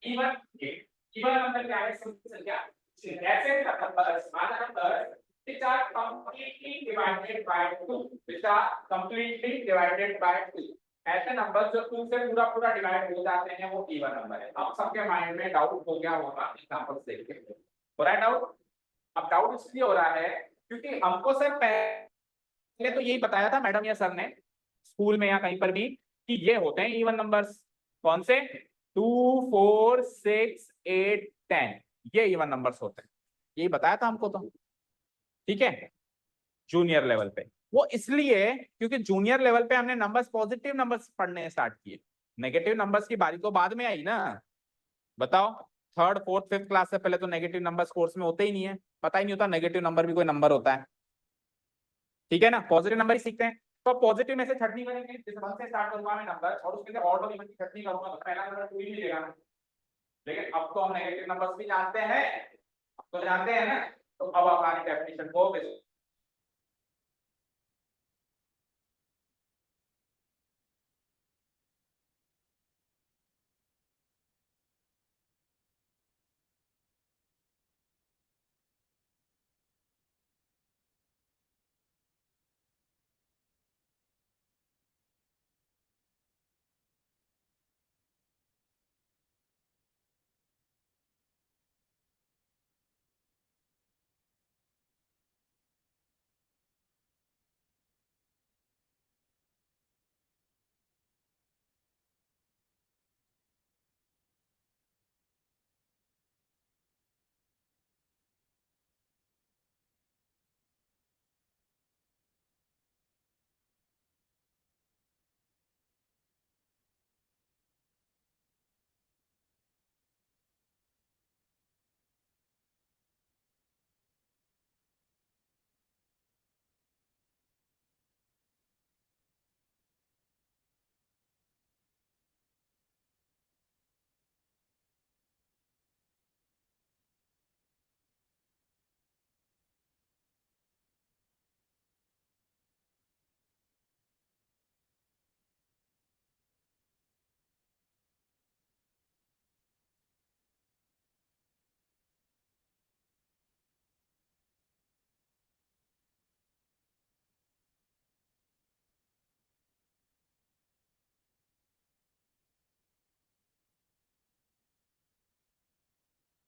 इवन इवन नंबर क्या है, संख्या ऐसे नंबर्स आधा number which are completely divided by 2, which are completely divided by 2। ऐसे नंबर जो 2 से पूरा पूरा डिवाइड हो जाते हैं वो इवन नंबर है। अब सबके माइंड में डाउट हो गया होगा एग्जांपल देख के, हो रहा है डाउट। अब डाउट इसलिए हो रहा है क्योंकि हमको सर पहले तो यही बताया था मैडम या सर ने स्कूल में या कहीं पर भी कि ये होते हैं इवन नंबर्स। कौन से, 2 4 6 8 10, ये इवन नंबर्स होते हैं। यही बताया था हमको तो, ठीक है। जूनियर लेवल पे वो इसलिए क्योंकि जूनियर लेवल पे हमने नंबर्स, पॉजिटिव नंबर्स पढ़ने स्टार्ट किए, नेगेटिव नंबर्स की बारी तो बाद में आई ना। बताओ, थर्ड फोर्थ फिफ्थ क्लास से पहले तो नेगेटिव नंबर्स कोर्स में होते ही नहीं है, पता ही नहीं होता नेगेटिव नंबर भी कोई नंबर होता है, ठीक है ना। पॉजिटिव नंबर ही सीखते हैं। तो पॉजिटिव में से छटनी करेंगे, जिस वन से स्टार्ट करूंगा मैं नंबर और उसके अंदर ऑड और इवन की छटनी करूंगा तो पहला नंबर 2 ही मिलेगा। लेकिन अब तो हम नेगेटिव नंबर्स भी जानते हैं, अब तो जानते हैं ना। तो अब हमारी डेफिनेशन को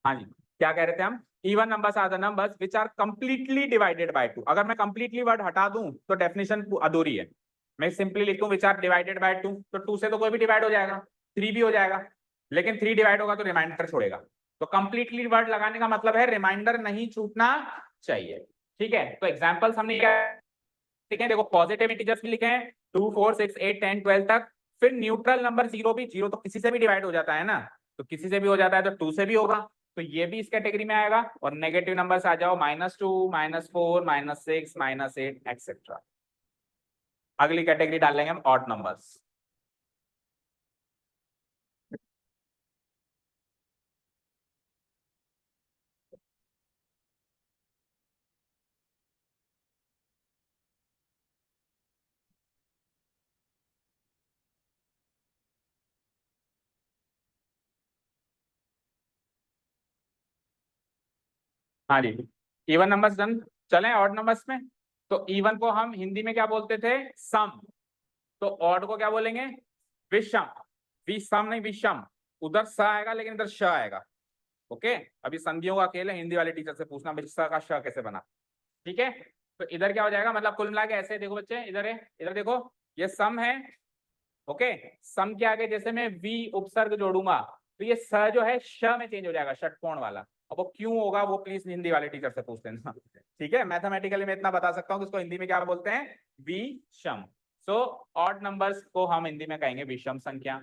हाँ जी, क्या कह रहे थे हम? Even numbers are the numbers which are completely divided by 2। अगर मैं कंप्लीटली वर्ड हटा दूं तो डेफिनेशन अधूरी है। मैं सिंपली लिखूं विच आर डिवाइडेड बाय 2, तो 2 से तो कोई भी डिवाइड हो जाएगा, 3 भी हो जाएगा, लेकिन 3 डिवाइड होगा तो रिमाइंडर छोड़ेगा। तो कंप्लीटली वर्ड लगाने का मतलब है रिमाइंडर नहीं छूटना चाहिए, ठीक है। तो एग्जाम्पल्स हमने क्या लिखे हैं? देखो, पॉजिटिव इंटीजर्स भी लिखे हैं 2 4 6 8 10 12 तक। फिर न्यूट्रल नंबर 0 भी, 0 तो किसी से भी डिवाइड हो जाता है ना, तो किसी से भी हो जाता है तो 2 से भी होगा, तो ये भी इस कैटेगरी में आएगा। और नेगेटिव नंबर्स आ जाओ -2 -4 -6 -8 एक्सेट्रा। अगली कैटेगरी डाल लेंगे हम ऑड नंबर्स। हाँ जी, इवन नंबर्स डन। चलें ऑड नंबर्स में। तो इवन को हम हिंदी में क्या बोलते थे? सम। तो ऑड को क्या बोलेंगे? विषम। विषम नहीं, विषम। उधर स आएगा लेकिन इधर श आएगा। ओके, अभी संधियों का खेल है, हिंदी वाले टीचर से पूछना स का श कैसे बना, ठीक है। तो इधर क्या हो जाएगा, मतलब कुल मिला के ऐसे देखो बच्चे, इधर है, इधर देखो, ये सम है। ओके, सम के आगे जैसे मैं वी उपसर्ग जोड़ूंगा तो ये स जो है श में चेंज हो जाएगा, षटकोण वाला। अब वो क्यों होगा वो प्लीज हिंदी वाले टीचर से पूछ लेना, ठीक है। मैथमेटिकली मैं इतना बता सकता हूँ कि इसको हिंदी में क्या बोलते हैं? विषम। सो ऑड नंबर्स को हम हिंदी में कहेंगे विषम संख्या।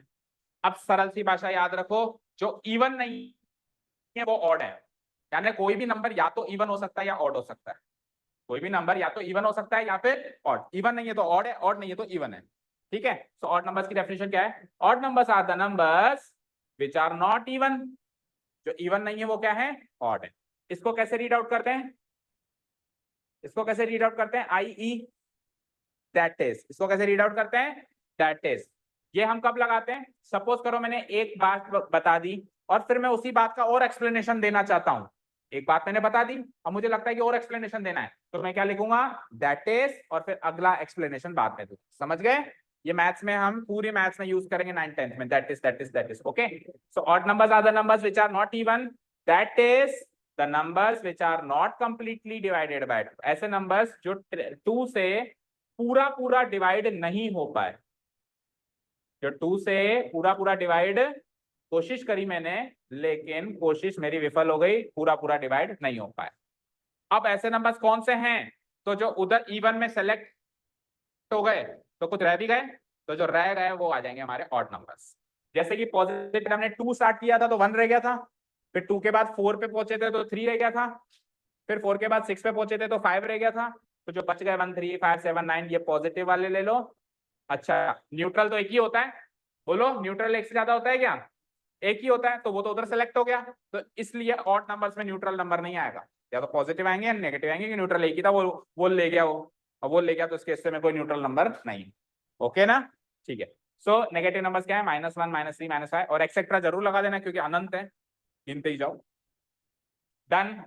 अब सरल सी भाषा याद रखो, जो इवन नहीं है वो ऑड है। यानी कोई भी नंबर या तो इवन हो सकता है या ऑड हो सकता है। कोई भी नंबर या तो इवन हो सकता है या फिर ऑड। इवन नहीं है तो ऑड है, ऑड नहीं है तो इवन है, ठीक है। सो ऑड नंबर्स की डेफिनेशन क्या है? Odd numbers are the numbers which are not even. जो इवन नहीं है वो क्या है? ऑड है। इसको कैसे रीड आउट करते हैं? इसको कैसे रीड आउट करते हैं? आई ई, दैट इज। इसको कैसे रीड आउट करते हैं? That is. ये हम कब लगाते हैं? सपोज करो मैंने एक बात बता दी और फिर मैं उसी बात का और एक्सप्लेनेशन देना चाहता हूं। एक बात मैंने बता दी, अब मुझे लगता है कि और एक्सप्लेनेशन देना है, तो मैं क्या लिखूंगा? दैट इज, और फिर अगला एक्सप्लेनेशन बाद में दूंगा। समझ गए? ये मैथ्स में हम पूरे मैथ्स में यूज करेंगे 9th 10th में, that is that is that is. Okay, so odd numbers are the numbers which are not even, that is the numbers which are not completely divided by 2। ऐसे numbers जो 2 से पूरा पूरा divide नहीं हो पाए, जो 2 से पूरा पूरा डिवाइड कोशिश करी मैंने, लेकिन कोशिश मेरी विफल हो गई, पूरा पूरा डिवाइड नहीं हो पाया। अब ऐसे नंबर्स कौन से हैं, तो जो उधर इवन में सेलेक्ट हो गए तो कुछ रह भी गए, तो जो रह गए वो आ जाएंगे हमारे ऑड नंबर्स। जैसे कि पॉजिटिव हमने 2 स्टार्ट किया था तो 1 रह गया था, फिर 2 के बाद 4 पे पहुंचे थे तो 3 रह गया था, फिर 4 के बाद 6 पे पहुंचे थे तो 5 रह गया था। तो जो बच गए 1 3 5 7 9 ये पॉजिटिव वाले ले लो। अच्छा, न्यूट्रल तो एक ही होता है, बोलो न्यूट्रल एक से ज्यादा होता है क्या? एक ही होता है, तो वो तो उधर सेलेक्ट हो गया, तो इसलिए ऑड नंबर्स में न्यूट्रल नंबर नहीं आएगा, या तो पॉजिटिव आएंगे या नेगेटिव आएंगे, कि न्यूट्रल एक ही था वो ले गया वो, और वो ले गया तो इसके हिस्से में कोई न्यूट्रल नंबर नहीं। ओके ना, ठीक है। सो नेगेटिव नंबर्स क्या है, -1 -3 -5 और एक्सेट्रा जरूर लगा देना क्योंकि अनंत है, गिनते ही जाओ। डन,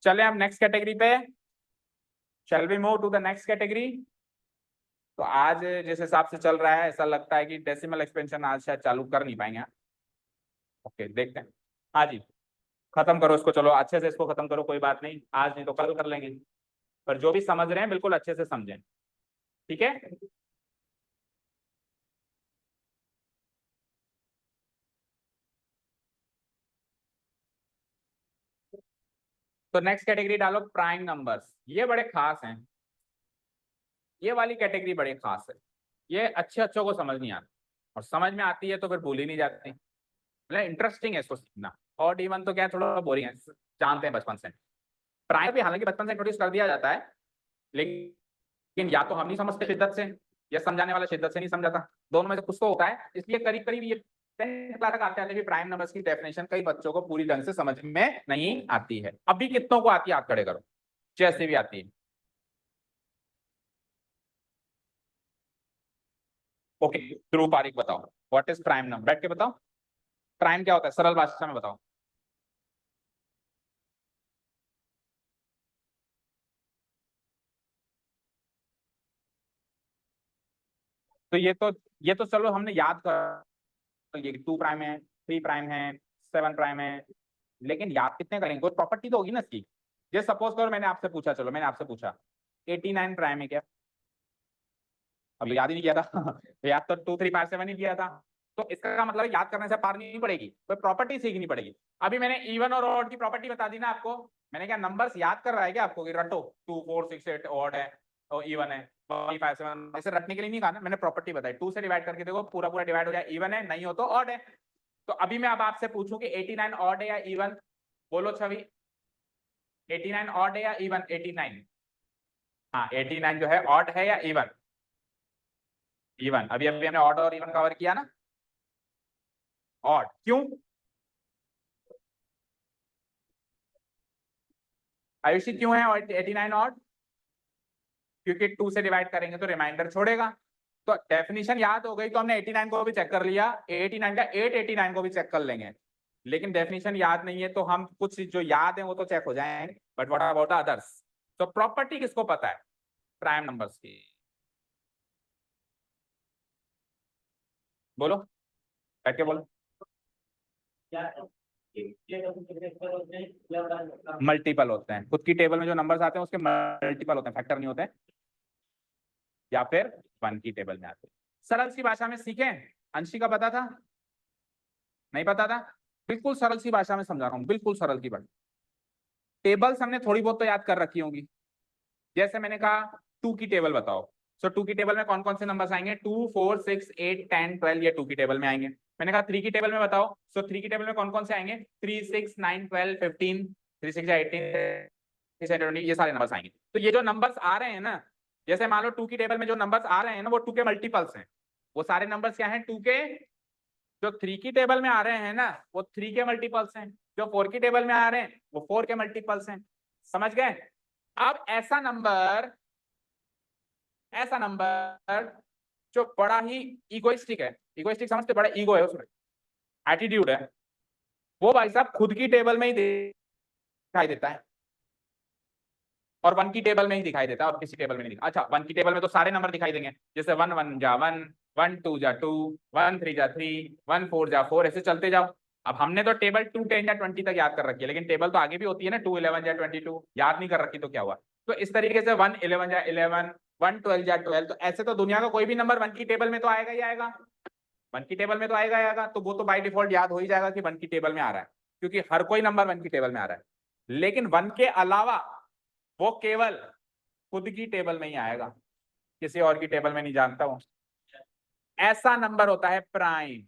चले हम नेक्स्ट कैटेगरी पे। Shall we move to the next category. तो आज जिस हिसाब से चल रहा है ऐसा लगता है कि डेसिमल एक्सपेंशन आज शायद चालू कर नहीं पाएंगे। ओके, देखते हैं। हाँ जी, खत्म करो इसको, चलो अच्छे से इसको खत्म करो, कोई बात नहीं, आज नहीं तो कल कर लेंगे, पर जो भी समझ रहे हैं बिल्कुल अच्छे से समझें, ठीक है। तो नेक्स्ट कैटेगरी डालो प्राइम नंबर्स। ये बड़े खास हैं, ये वाली कैटेगरी बड़े खास है, ये अच्छे अच्छों को समझ नहीं आती, और समझ में आती है तो फिर भूल ही नहीं जाती, मतलब इंटरेस्टिंग है इसको सीखना। और इवन तो क्या है, थोड़ा बोरिंग है, जानते हैं बचपन से। प्राइम भी हालांकि बचपन से इंट्रोड्यूस कर दिया जाता है, लेकिन या तो हम नहीं समझते शिद्दत से, या समझाने वाला शिद्दत से नहीं समझाता, दोनों में से कुछ तो होता है। इसलिए करीब करीब ये 10th क्लास तक आते हैं प्राइम नंबर्स की डेफिनेशन कई बच्चों को पूरी ढंग से समझ में नहीं आती है। अभी कितनों को आती है, हाथ खड़े करो, जैसे भी आती है। ओके, ध्रुव पारिक बताओ व्हाट इज प्राइम नंबर, बैठ के बताओ प्राइम क्या होता है, सरल भाषा में बताओ। तो ये तो चलो हमने याद कर, ये 2 प्राइम है, 3 प्राइम है, 7 प्राइम है, लेकिन याद कितने करेंगे, कोई प्रॉपर्टी तो होगी ना इसकी। ये सपोज करो मैंने आपसे पूछा, चलो मैंने आपसे पूछा 89 प्राइम है क्या, अब याद ही नहीं किया था याद तो 2 3 5 7 ही किया था, तो इसका मतलब याद करने से पार नहीं पड़ेगी, कोई प्रॉपर्टी सीखनी पड़ेगी। अभी मैंने इवन और ऑड की प्रॉपर्टी बता दी ना आपको, मैंने क्या नंबर्स याद कर रहा है क्या आपको, कि रटो 2 4 6 8 ऑड है और इवन है 5 7, ऐसे रटने के लिए नहीं कहा ना, मैंने प्रॉपर्टी बताई, 2 से डिवाइड करके देखो पूरा पूरा डिवाइड हो जाए, इवन है, नहीं हो तो ऑड है। तो अभी मैं अब आपसे पूछूं कि 89 ऑड है या इवन, बोलो छवि, 89 ऑड है या इवन, 89, हाँ 89 जो है ऑड है या इवन, इवन। अभी अभी हमने ऑड और इवन कवर किया ना, ऑड क्यों, आयुषी क्यों है 89 ऑड, क्योंकि 2 से डिवाइड करेंगे तो रिमाइंडर छोड़ेगा। तो डेफिनेशन याद हो गई तो हमने 89 को भी चेक कर लिया, 89 का 889 को भी चेक कर लेंगे, लेकिन डेफिनेशन याद नहीं है तो हम कुछ जो याद है वो तो चेक हो जाएंगे, बट व्हाट अबाउट अदर्स। तो प्रॉपर्टी किसको पता है प्राइम नंबर्स की, बोलो, बैठ के बोलो। मल्टीपल होते हैं, खुद की टेबल में जो नंबर्स आते हैं उसके मल्टीपल होते हैं, फैक्टर नहीं होते हैं, या फिर 1 की टेबल में आते हैं। सरल सी भाषा में सीखें, अंशी का पता था, नहीं पता था, बिल्कुल सरल सी भाषा में समझा रहा हूँ, बिल्कुल सरल की भाषा। टेबल्स हमने थोड़ी बहुत तो याद कर रखी होंगी, जैसे मैंने कहा 2 की टेबल बताओ, सो 2 की टेबल में कौन कौन से नंबर्स आएंगे, 2 4 6 8 10 12, ये 2 की टेबल में आएंगे। मैंने कहा 3 की टेबल में बताओ, सो 3 की टेबल में कौन कौन से आएंगे, 3 6 9 12 15, 3 6 18 20, ये सारे नंबर्स आएंगे। तो ये जो नंबर्स आ रहे हैं ना, जैसे मान लो 2 की टेबल में जो नंबर्स आ रहे हैं ना वो 2 के मल्टीपल्स हैं, वो सारे नंबर्स क्या हैं 2 के। जो 3 की टेबल में आ रहे हैं ना वो 3 के मल्टीपल्स हैं, जो 4 की टेबल में आ रहे हैं वो 4 के मल्टीपल्स हैं, समझ गए। अब ऐसा नंबर जो बड़ा ही इगोइस्टिक है, इगोइस्टिक समझते, बड़ा ईगो है उसमें, एटीट्यूड है, वो भाई साहब खुद की टेबल में ही दिखाई देता है, और 1 की टेबल में ही दिखाई देता है और किसी टेबल में नहीं दिखा। अच्छा, 1 की टेबल में तो सारे नंबर दिखाई देंगे, जैसे 1 1 जा 1, 1 2 जा 2, 1 3 जा 3, 1 4 जा 4, ऐसे चलते जाओ। अब हमने तो टेबल 2 10 या 20 तक याद कर रखी है, लेकिन टेबल तो आगे भी होती है ना, 2 11 या 22, याद नहीं कर रखी तो क्या हुआ। तो इस तरीके से 1 11 जा 11, 1 12 जा 12, तो ऐसे तो दुनिया का कोई भी नंबर 1 की टेबल में तो आएगा ही आएगा। वन की टेबल में तो आएगा, तो वो तो बाय डिफॉल्ट याद हो ही जाएगा कि वन की टेबल में आ रहा है, क्योंकि हर कोई नंबर वन की टेबल में आ रहा है। लेकिन वन के अलावा वो केवल खुद की टेबल में ही आएगा, किसी और की टेबल में नहीं जानता हूं। ऐसा नंबर होता है प्राइम।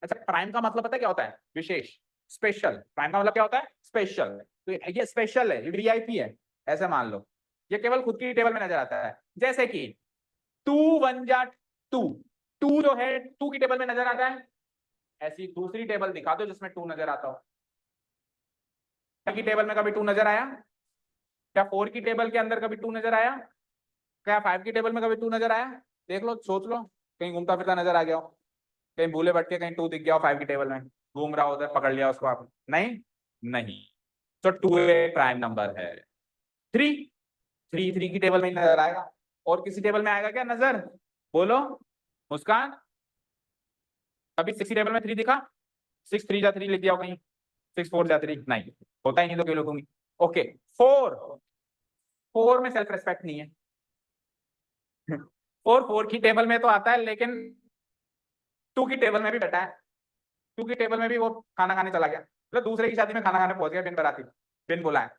अच्छा, प्राइम का मतलब पता है क्या होता है? विशेष, स्पेशल। प्राइम का मतलब क्या होता है? स्पेशल। तो ये स्पेशल है, वीआईपी है, ऐसे मान लो। ये केवल खुद की टेबल में नजर आता है। जैसे कि 2 टू जो है टू की टेबल में नजर आता है, ऐसी दूसरी टेबल दिखा दो जिसमें टू नजर आता हो। की टेबल में कभी टू नजर आया? क्या 4 की टेबल के अंदर कभी टू नजर आया? क्या 5 की टेबल में कभी टू नजर आया? देख लो, सोच लो, कहीं घूमता फिरता नजर आ गया हो, कहीं भूले भटके कहीं टू दिख गया हो 5 की टेबल में, घूम रहा हो उधर, पकड़ लिया उसको आप? नहीं, नहीं। तो टू एक प्राइम नंबर है। थ्री, थ्री की टेबल में नजर आएगा। और किसी टेबल में आएगा क्या नजर? बोलो मुस्कान, कभी 6 की टेबल में थ्री दिखा? 6 3 जा 3 लिख दिया हो कहीं? 6 4 जा 3? नहीं, होता ही नहीं तो क्यों लिखूंगी? ओके, 4, 4 में सेल्फ रेस्पेक्ट नहीं है। 4 की टेबल में तो आता है, लेकिन 2 की टेबल में भी बैठा है। 2 की टेबल में भी वो खाना खाने चला गया, मतलब दूसरे की शादी में खाना खाने पहुंच गया बिन बराती, बिन बुलाए।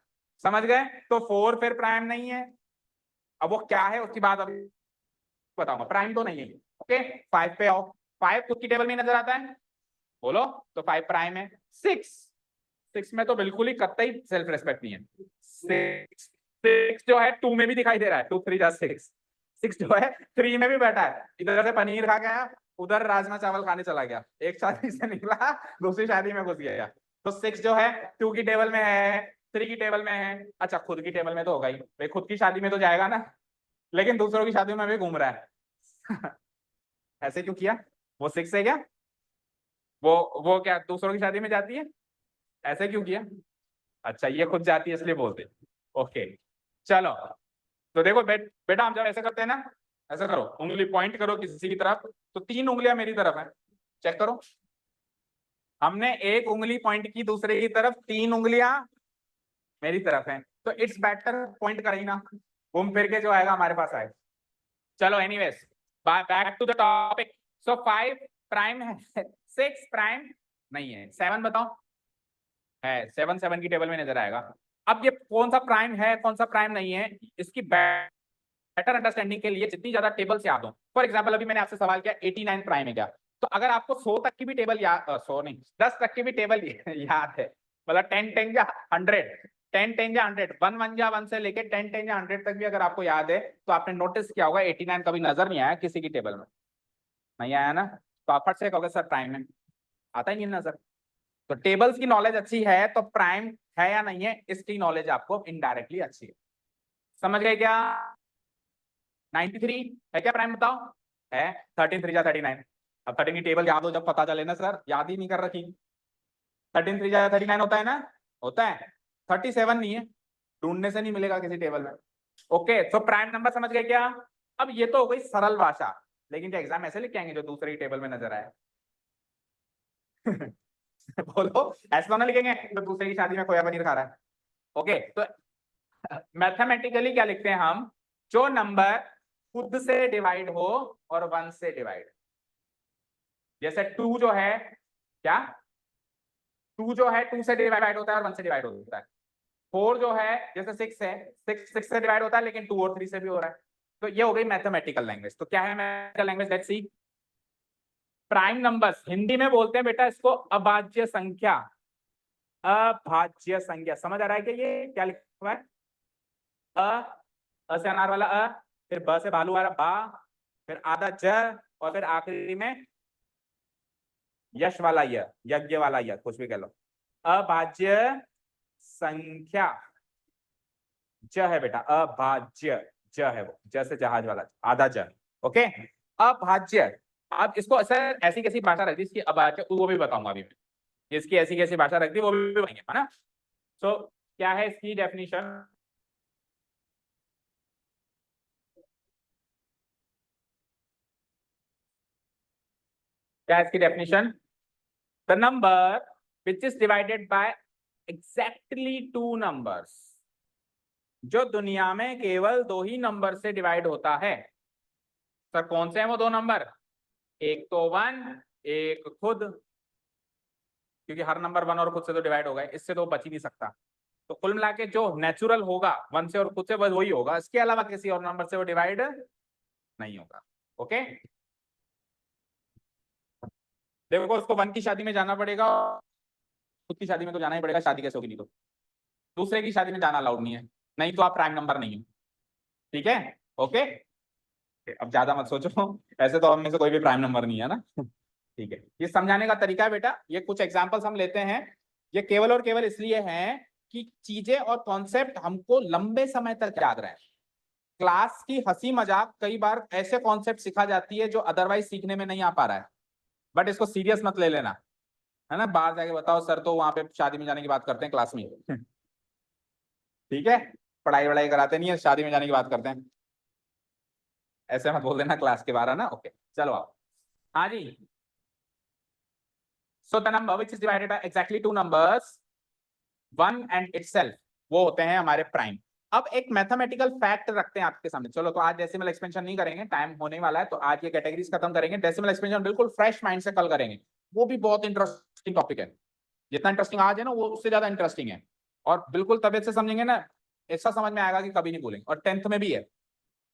समझ गए? तो 4 फिर प्राइम नहीं है। अब वो क्या है उसकी बात अभी बताऊंगा, प्राइम तो नहीं है। ओके, 5 पे आओ। 5 खुद की टेबल में नजर आता है, बोलो, तो 5 प्राइम है। 6 में तो बिल्कुल ही कतई सेल्फ रेस्पेक्ट नहीं है। 6 जो है 2 में भी दिखाई दे रहा है, 2 3 जा 6। 6 जो है 3 में भी बैठा है, इधर से पनीर खा गया, उधर राजमा चावल खाने चला गया, एक शादी से निकला दूसरी शादी में घुस गया। तो 6 जो है 2 की टेबल में है, 3 की टेबल में है। अच्छा, खुद की टेबल में तो होगा ही भाई, खुद की शादी में तो जाएगा ना, लेकिन दूसरों की शादी में भी घूम रहा है। ऐसे क्यों किया? वो 6 है क्या? वो क्या दूसरों की शादी में जाती है? ऐसे क्यों किया? अच्छा, ये खुद जाती है इसलिए बोलते। ओके, चलो। तो देखो बेटा, हम जब ऐसे करते हैं ना, ऐसा करो, उंगली पॉइंट करो किसी की तरफ, तो 3 उंगलियां मेरी तरफ है, चेक करो। हमने एक उंगली पॉइंट की दूसरे की तरफ, 3 उंगलियां मेरी तरफ हैं, तो इट्स बेटर पॉइंट करें ना, घूम फिर के जो आएगा हमारे पास आएगा। चलो anyways, back to the topic. So 5 prime है, 6 प्राइम नहीं है। 7 बताओ, है 7 की टेबल में नजर आएगा। अब ये कौन सा प्राइम है कौन सा प्राइम नहीं है, इसकी बेटर अंडरस्टैंडिंग के लिए जितनी ज्यादा टेबल याद हो, फॉर एग्जांपल अभी मैंने आपसे सवाल किया 89 प्राइम है क्या, तो अगर आपको 100 तक की भी टेबल याद, 100 नहीं 10 तक की भी टेबल याद है, मतलब 10 10 या 100, 10 10 या 100, 1 1 या 1 से लेके 10 10 या 100 तक भी अगर आपको याद है, तो आपने नोटिस किया होगा 89 कभी नजर नहीं आया किसी की टेबल में, नहीं आया ना? तो आप फट से कहोगे सर प्राइम है, आता ही नहीं नजर। तो टेबल्स की नॉलेज अच्छी है तो प्राइम है या नहीं है इसकी नॉलेज आपको इनडायरेक्टली अच्छी है। समझ गए क्या? 93 है क्या प्राइम बताओ? है। 13 3 जा 39। अब 13 की टेबल याद हो जब पता चले ना, सर याद ही नहीं कर रखी। 13 3 जा 39 होता है ना? होता है। 37 नहीं है, ढूंढने से नहीं मिलेगा किसी टेबल में। ओके, तो प्राइम नंबर समझ गए क्या? अब ये तो हो गई सरल भाषा, लेकिन क्या एग्जाम ऐसे लिख के आएंगे जो दूसरे की टेबल में नजर आए? बोलो, ऐसा ना लिखेंगे तो दूसरे की शादी में खोया पनीर खा रहा है। ओके, तो मैथमेटिकली क्या लिखते हैं हम? जो नंबर खुद से डिवाइड हो और 1 से डिवाइड, जैसे 2 जो है, क्या 2 जो है 2 से डिवाइड होता है और 1 से डिवाइड होता है। 4 जो है जैसे 6 है, 6 से डिवाइड होता है, लेकिन 2 और 3 से भी हो रहा है। तो ये हो गई मैथमेटिकल लैंग्वेज। तो क्या है mathematical language? Let's see. Prime numbers Hindi में बोलते हैं बेटा इसको अभाज्य संख्या। अभाज्य संख्या समझ आ रहा है कि ये क्या लिखा हुआ है? अ से अनार वाला अ, फिर ब से भालू वाला बा, फिर आधा ज, और फिर आखिरी में यश वाला य, यज्ञ वाला य, कुछ भी कह लो। अभाज्य संख्या ज है बेटा, अभाज्य ज है, वो ज से जहाज वाला आधा ज। ओके, अभाज्य। आप इसको सर ऐसी कैसी भाषा रख दी इसकी अभाज्य, वो भी बताऊंगा अभी मैं, इसकी ऐसी कैसी भाषा रख दी वो भी बताएंगे, है ना? सो क्या है इसकी डेफिनेशन? क्या है इसकी definition? The number which is divided by exactly 2 numbers, जो दुनिया में केवल 2 ही नंबर से डिवाइड होता है। सर कौन से हैं वो 2 नंबर? एक तो 1, एक खुद, क्योंकि हर नंबर 1 और खुद से तो डिवाइड होगा, इससे तो बच ही नहीं सकता। तो कुल मिला के जो नेचुरल होगा 1 से और खुद से बस वही होगा, इसके अलावा किसी और नंबर से वो डिवाइड नहीं होगा। ओके, देखो उसको 1 की शादी में जाना पड़ेगा, खुद की शादी में तो जाना ही पड़ेगा, शादी कैसे होगी नहीं तो। दूसरे की शादी में जाना अलाउड नहीं है, नहीं तो आप प्राइम नंबर नहीं हो। ठीक है, ओके। अब ज्यादा मत सोचो, ऐसे तो हम में से कोई भी प्राइम नंबर नहीं है ना। ठीक है, ये समझाने का तरीका है बेटा, ये कुछ एग्जांपल्स हम लेते हैं, ये केवल और केवल इसलिए हैं कि चीजें और कॉन्सेप्ट हमको लंबे समय तक याद रहे। क्लास की हंसी मजाक कई बार ऐसे कॉन्सेप्ट सिखा जाती है जो अदरवाइज सीखने में नहीं आ पा रहा है, बट इसको सीरियस मत ले लेना, है ना। बाहर जाके बताओ सर तो वहां पे शादी में जाने की बात करते हैं क्लास में। ठीक है, पढ़ाई वढ़ाई कराते नहीं है, शादी में जाने की बात करते हैं, ऐसे मत बोल देना क्लास के बाहर, है ना। ओके, चलो आप। हाँ जी, so the number which is divided by exactly two numbers 1 and itself, वो होते हैं हमारे प्राइम। अब एक मैथमेटिकल फैक्ट रखते हैं आपके सामने। चलो, तो आज डेसिमल एक्सपेंशन नहीं करेंगे, टाइम होने वाला है, तो आज ये कैटेगरीज खत्म करेंगे। डेसिमल एक्सपेंशन बिल्कुल फ्रेश माइंड से कल करेंगे, वो भी बहुत इंटरेस्टिंग टॉपिक है। जितना इंटरेस्टिंग आज है ना, वो उससे ज्यादा इंटरेस्टिंग है, और बिल्कुल तबियत से समझेंगे ना, ऐसा समझ में आएगा कि कभी नहीं भूलेंगे, और 10th में भी है,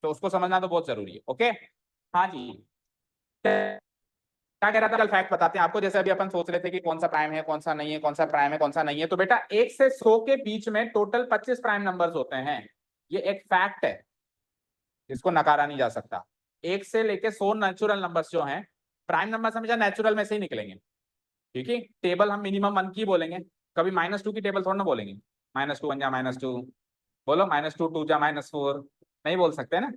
तो उसको समझना तो बहुत जरूरी है। ओके, हाँ जी, क्या कह रहा था, कल फैक्ट बताते हैं आपको। जैसे अभी अपन सोच रहे थे कि कौन सा प्राइम है, कौन सा नहीं है, कौन सा प्राइम है, कौन सा नहीं है, तो बेटा 1 से 100 के बीच में टोटल 25 प्राइम नंबर्स होते हैं, ये एक फैक्ट है, इसको नकारा नहीं जा सकता। 1 से लेके 100 नेचुरल नंबर्स जो हैं, प्राइम नंबर हमेशा नेचुरल में से ही निकलेंगे, ठीक है। टेबल हम मिनिमम 1 की बोलेंगे, कभी -2 की टेबल थोड़ा ना बोलेंगे। -2 1 जा -2, बोलो -2 2 जा -4, नहीं बोल सकते ना।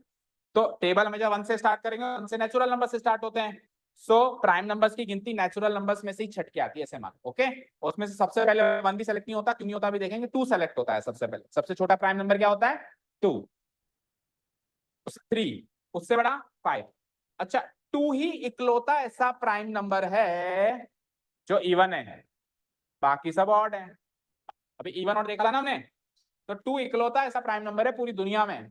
तो टेबल में जब 1 से स्टार्ट करेंगे, 1 से नेचुरल नंबर से स्टार्ट होते हैं। सो प्राइम नंबर्स की गिनती नेचुरल नंबर्स में से ही छट के आती है, ऐसे मान। ओके, उसमें से सबसे पहले 1 भी सेलेक्ट नहीं होता, क्यों नहीं होता भी देखेंगे। 2 सेलेक्ट होता है सबसे पहले, सबसे छोटा प्राइम नंबर क्या होता है, 2, 3, उससे बड़ा 5। अच्छा, 2 ही इकलौता ऐसा प्राइम नंबर है जो इवन है, बाकी सब ऑड है। अभी इवन और देखा था ना हमने, तो 2 इकलौता ऐसा प्राइम नंबर है पूरी दुनिया में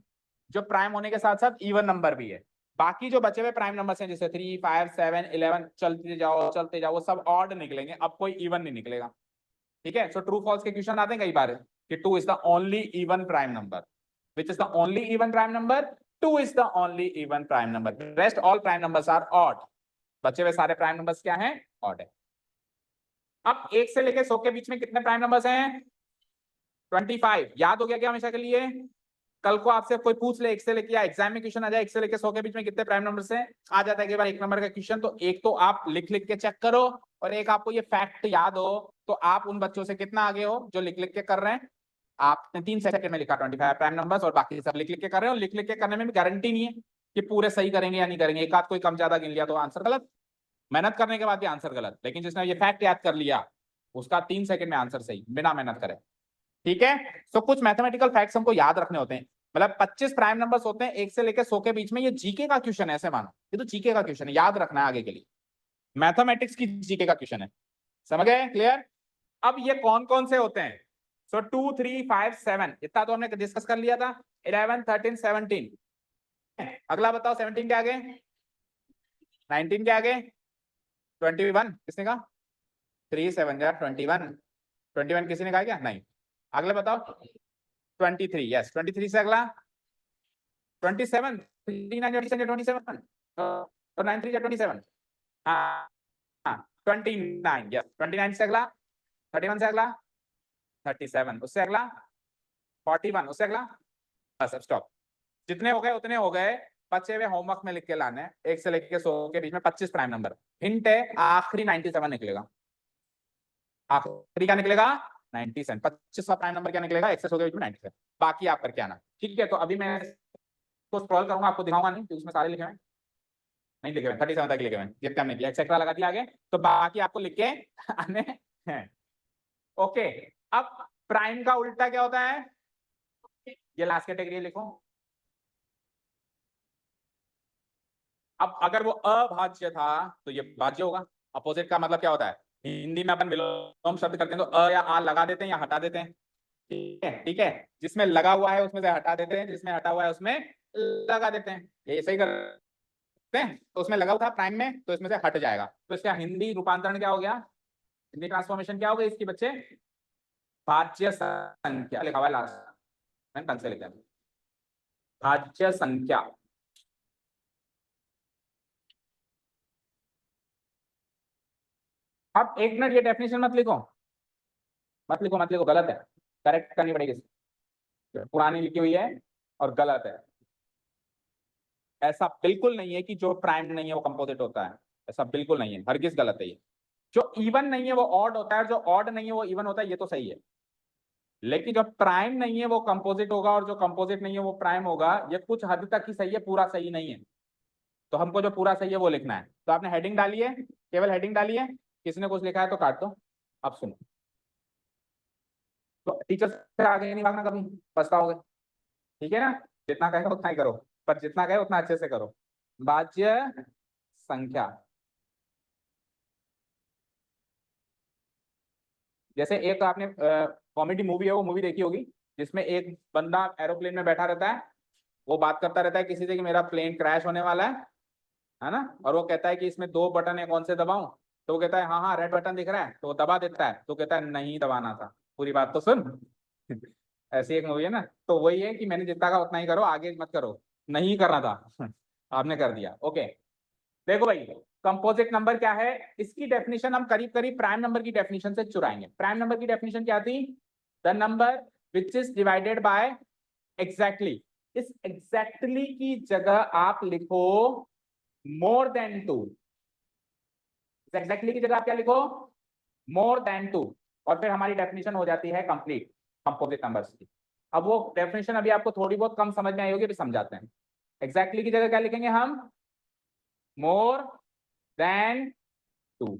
जो प्राइम होने के साथ साथ इवन नंबर भी है। बाकी जो बचे हुए प्राइम नंबर्स हैं, जैसे 3 5 7 11, चलते जाओ, वो सब ऑड निकलेंगे, अब कोई इवन नहीं निकलेगा। ठीक है, सो ट्रू फॉल्स के क्वेश्चन आते हैं कई बार कि 2 is the only even prime number, which is the only even prime number, 2 is the only even prime number, rest all prime numbers are odd. बचे हुए सारे प्राइम नंबर्स क्या हैं, ऑड है। अब 1 से लेकर 100 के बीच में कितने प्राइम नंबर्स हैं, 25। याद हो गया क्या हमेशा के लिए। कल को आपसे कोई पूछ ले 1 से लेके, या एग्जाम में क्वेश्चन आ जाए 1 से लेके 100 के बीच में कितने प्राइम नंबर हैं, आ जाता है कि बार 1 नंबर का क्वेश्चन, तो एक तो आप लिख लिख के चेक करो, और एक आपको ये फैक्ट याद हो, तो आप उन बच्चों से कितना आगे हो जो लिख लिख के कर रहे हैं। आपने 3 सेकंड में लिखा 25 प्राइम नंबर्स, और बाकी सब लिख लिख के कर रहे हो। लिख लिख के करने में भी गारंटी नहीं है कि पूरे सही करेंगे या नहीं करेंगे, एक आध कोई कम ज्यादा गिन लिया तो आंसर गलत, मेहनत करने के बाद भी आंसर गलत। लेकिन जिसने ये फैक्ट याद कर लिया, उसका 3 सेकंड में आंसर सही, बिना मेहनत करे। ठीक है, सो कुछ मैथमेटिकल फैक्ट्स हमको याद रखने होते हैं। मतलब 25 प्राइम नंबर्स होते हैं 1 से लेकर 100 के बीच में। ये जीके का क्वेश्चन है, ऐसे मानो ये तो जीके का क्वेश्चन है, याद रखना है आगे के लिए, मैथमेटिक्स की जीके का क्वेश्चन है। समझ गए, क्लियर। अब ये कौन कौन से होते हैं, सो 2 3 5 7, इतना तो हमने डिस्कस कर लिया था। 11 13 17, अगला बताओ 17 के आगे, 19 के आगे, 21 किसने कहा, 3 7 जा 21, 21 किसी ने कहा क्या, नहीं। अगला बताओ 23, यस 23 से अगला 27, 3 9 27, और 9 3 27, हाँ हाँ 29, यस 29 से अगला, 31 से अगला 37, उससे अगला 41, उससे अगला, बस अब स्टॉप। जितने हो गए उतने हो गए, बचे हुए होमवर्क में लिख के लाने हैं। 1 से लेकर 100 के बीच में 25 प्राइम नंबर। हिंट है, आखिरी 97 निकलेगा, आखिरी क्या निकलेगा, 97। 25वां प्राइम नंबर क्या निकलेगा 1 से 100 के बीच में, 97। बाकी आप करके आना, ठीक है। तो अभी मैं इसको स्क्रॉल करूंगा, आपको दिखाऊंगा नहीं, उसमें सारे लिखे हुए नहीं, लिखे हुए 37 तक लिखे हुए, जितना नहीं किया एक्सेट्रा लगा दिया आगे, तो बाकी आपको लिख के आने हैं। ओके, अब प्राइम का उल्टा क्या होता है, ये लास्ट कैटेगरी लिखो। अब अगर वो अभाज्य था तो ये भाज्य होगा। अपोजिट का मतलब क्या होता है, हिंदी में अपन विलोम शब्द करते हैं तो अ या आ लगा देते हैं या हटा देते हैं, ठीक है। ठीक है, जिसमें लगा हुआ है उसमें से हटा देते हैं, जिसमें हटा हुआ है उसमें लगा देते हैं, ये सही कर तो उसमें लगा हुआ था प्राइम में, तो इसमें से हट जाएगा। तो इसका हिंदी रूपांतरण क्या हो गया, हिंदी ट्रांसफॉर्मेशन क्या हो गई इसकी बच्चे, भाज्य संख्या लिखा हुआ है लास्ट, मैंने कल से लिखा है भाज्य संख्या। अब एक मिनट, ये डेफिनेशन मत लिखो, मत लिखो, मत लिखो, गलत है, करेक्ट करनी पड़ेगी, पुरानी लिखी हुई है और गलत है। ऐसा बिल्कुल नहीं है कि जो प्राइम नहीं है वो कंपोजिट होता है, ऐसा बिल्कुल नहीं है, हरगिज गलत है ये। जो इवन नहीं है वो ऑड होता है, जो ऑड नहीं है वो इवन होता है, ये तो सही है। लेकिन जो प्राइम नहीं है वो कंपोजिट होगा, और जो कंपोजिट नहीं है वो प्राइम होगा, ये कुछ हद तक ही सही है, पूरा सही नहीं है। तो हमको जो पूरा सही है वो लिखना है। तो आपने हेडिंग डाली है, केवल हेडिंग डाली है, किसी ने कुछ लिखा है तो काट दो। अब सुनो, तो टीचर से आगे नहीं भागना कभी, पछताओगे, ठीक है ना। जितना कहे उतना ही करो, पर जितना कहे उतना अच्छे से करो। भाज्य संख्या, जैसे एक आपने कॉमेडी मूवी है, वो मूवी देखी होगी, जिसमें एक बंदा एरोप्लेन में बैठा रहता है, वो बात करता रहता है किसी से कि मेरा प्लेन क्रैश होने वाला है ना, और वो कहता है कि इसमें दो बटन है, कौन से दबाऊं, तो वो कहता है हाँ हाँ रेड बटन दिख रहा है, तो वो दबा देता है, तो कहता है नहीं दबाना था, पूरी बात तो सुन। ऐसी एक मूवी है ना, तो वही है कि मैंने जितना कहा उतना ही करो, आगे मत करो, नहीं करना था। आपने कर दिया, ओके। देखो भाई, कंपोजिट नंबर क्या है, इसकी डेफिनेशन हम करीब करीब प्राइम नंबर की डेफिनेशन से चुराएंगे। प्राइम नंबर की डेफिनेशन क्या थी, the number which is divided by exactly. इस एग्जैक्टली की जगह आप लिखो मोर देन टू, एग्जैक्टली की जगह आप क्या लिखो, मोर देन टू, और फिर हमारी डेफिनेशन हो जाती है कंप्लीट कंपोजिट नंबर्स की। अब वो डेफिनेशन अभी आपको थोड़ी बहुत कम समझ में आई होगी, अभी समझाते हैं। एग्जैक्टली की जगह क्या लिखेंगे हम, मोर देन टू।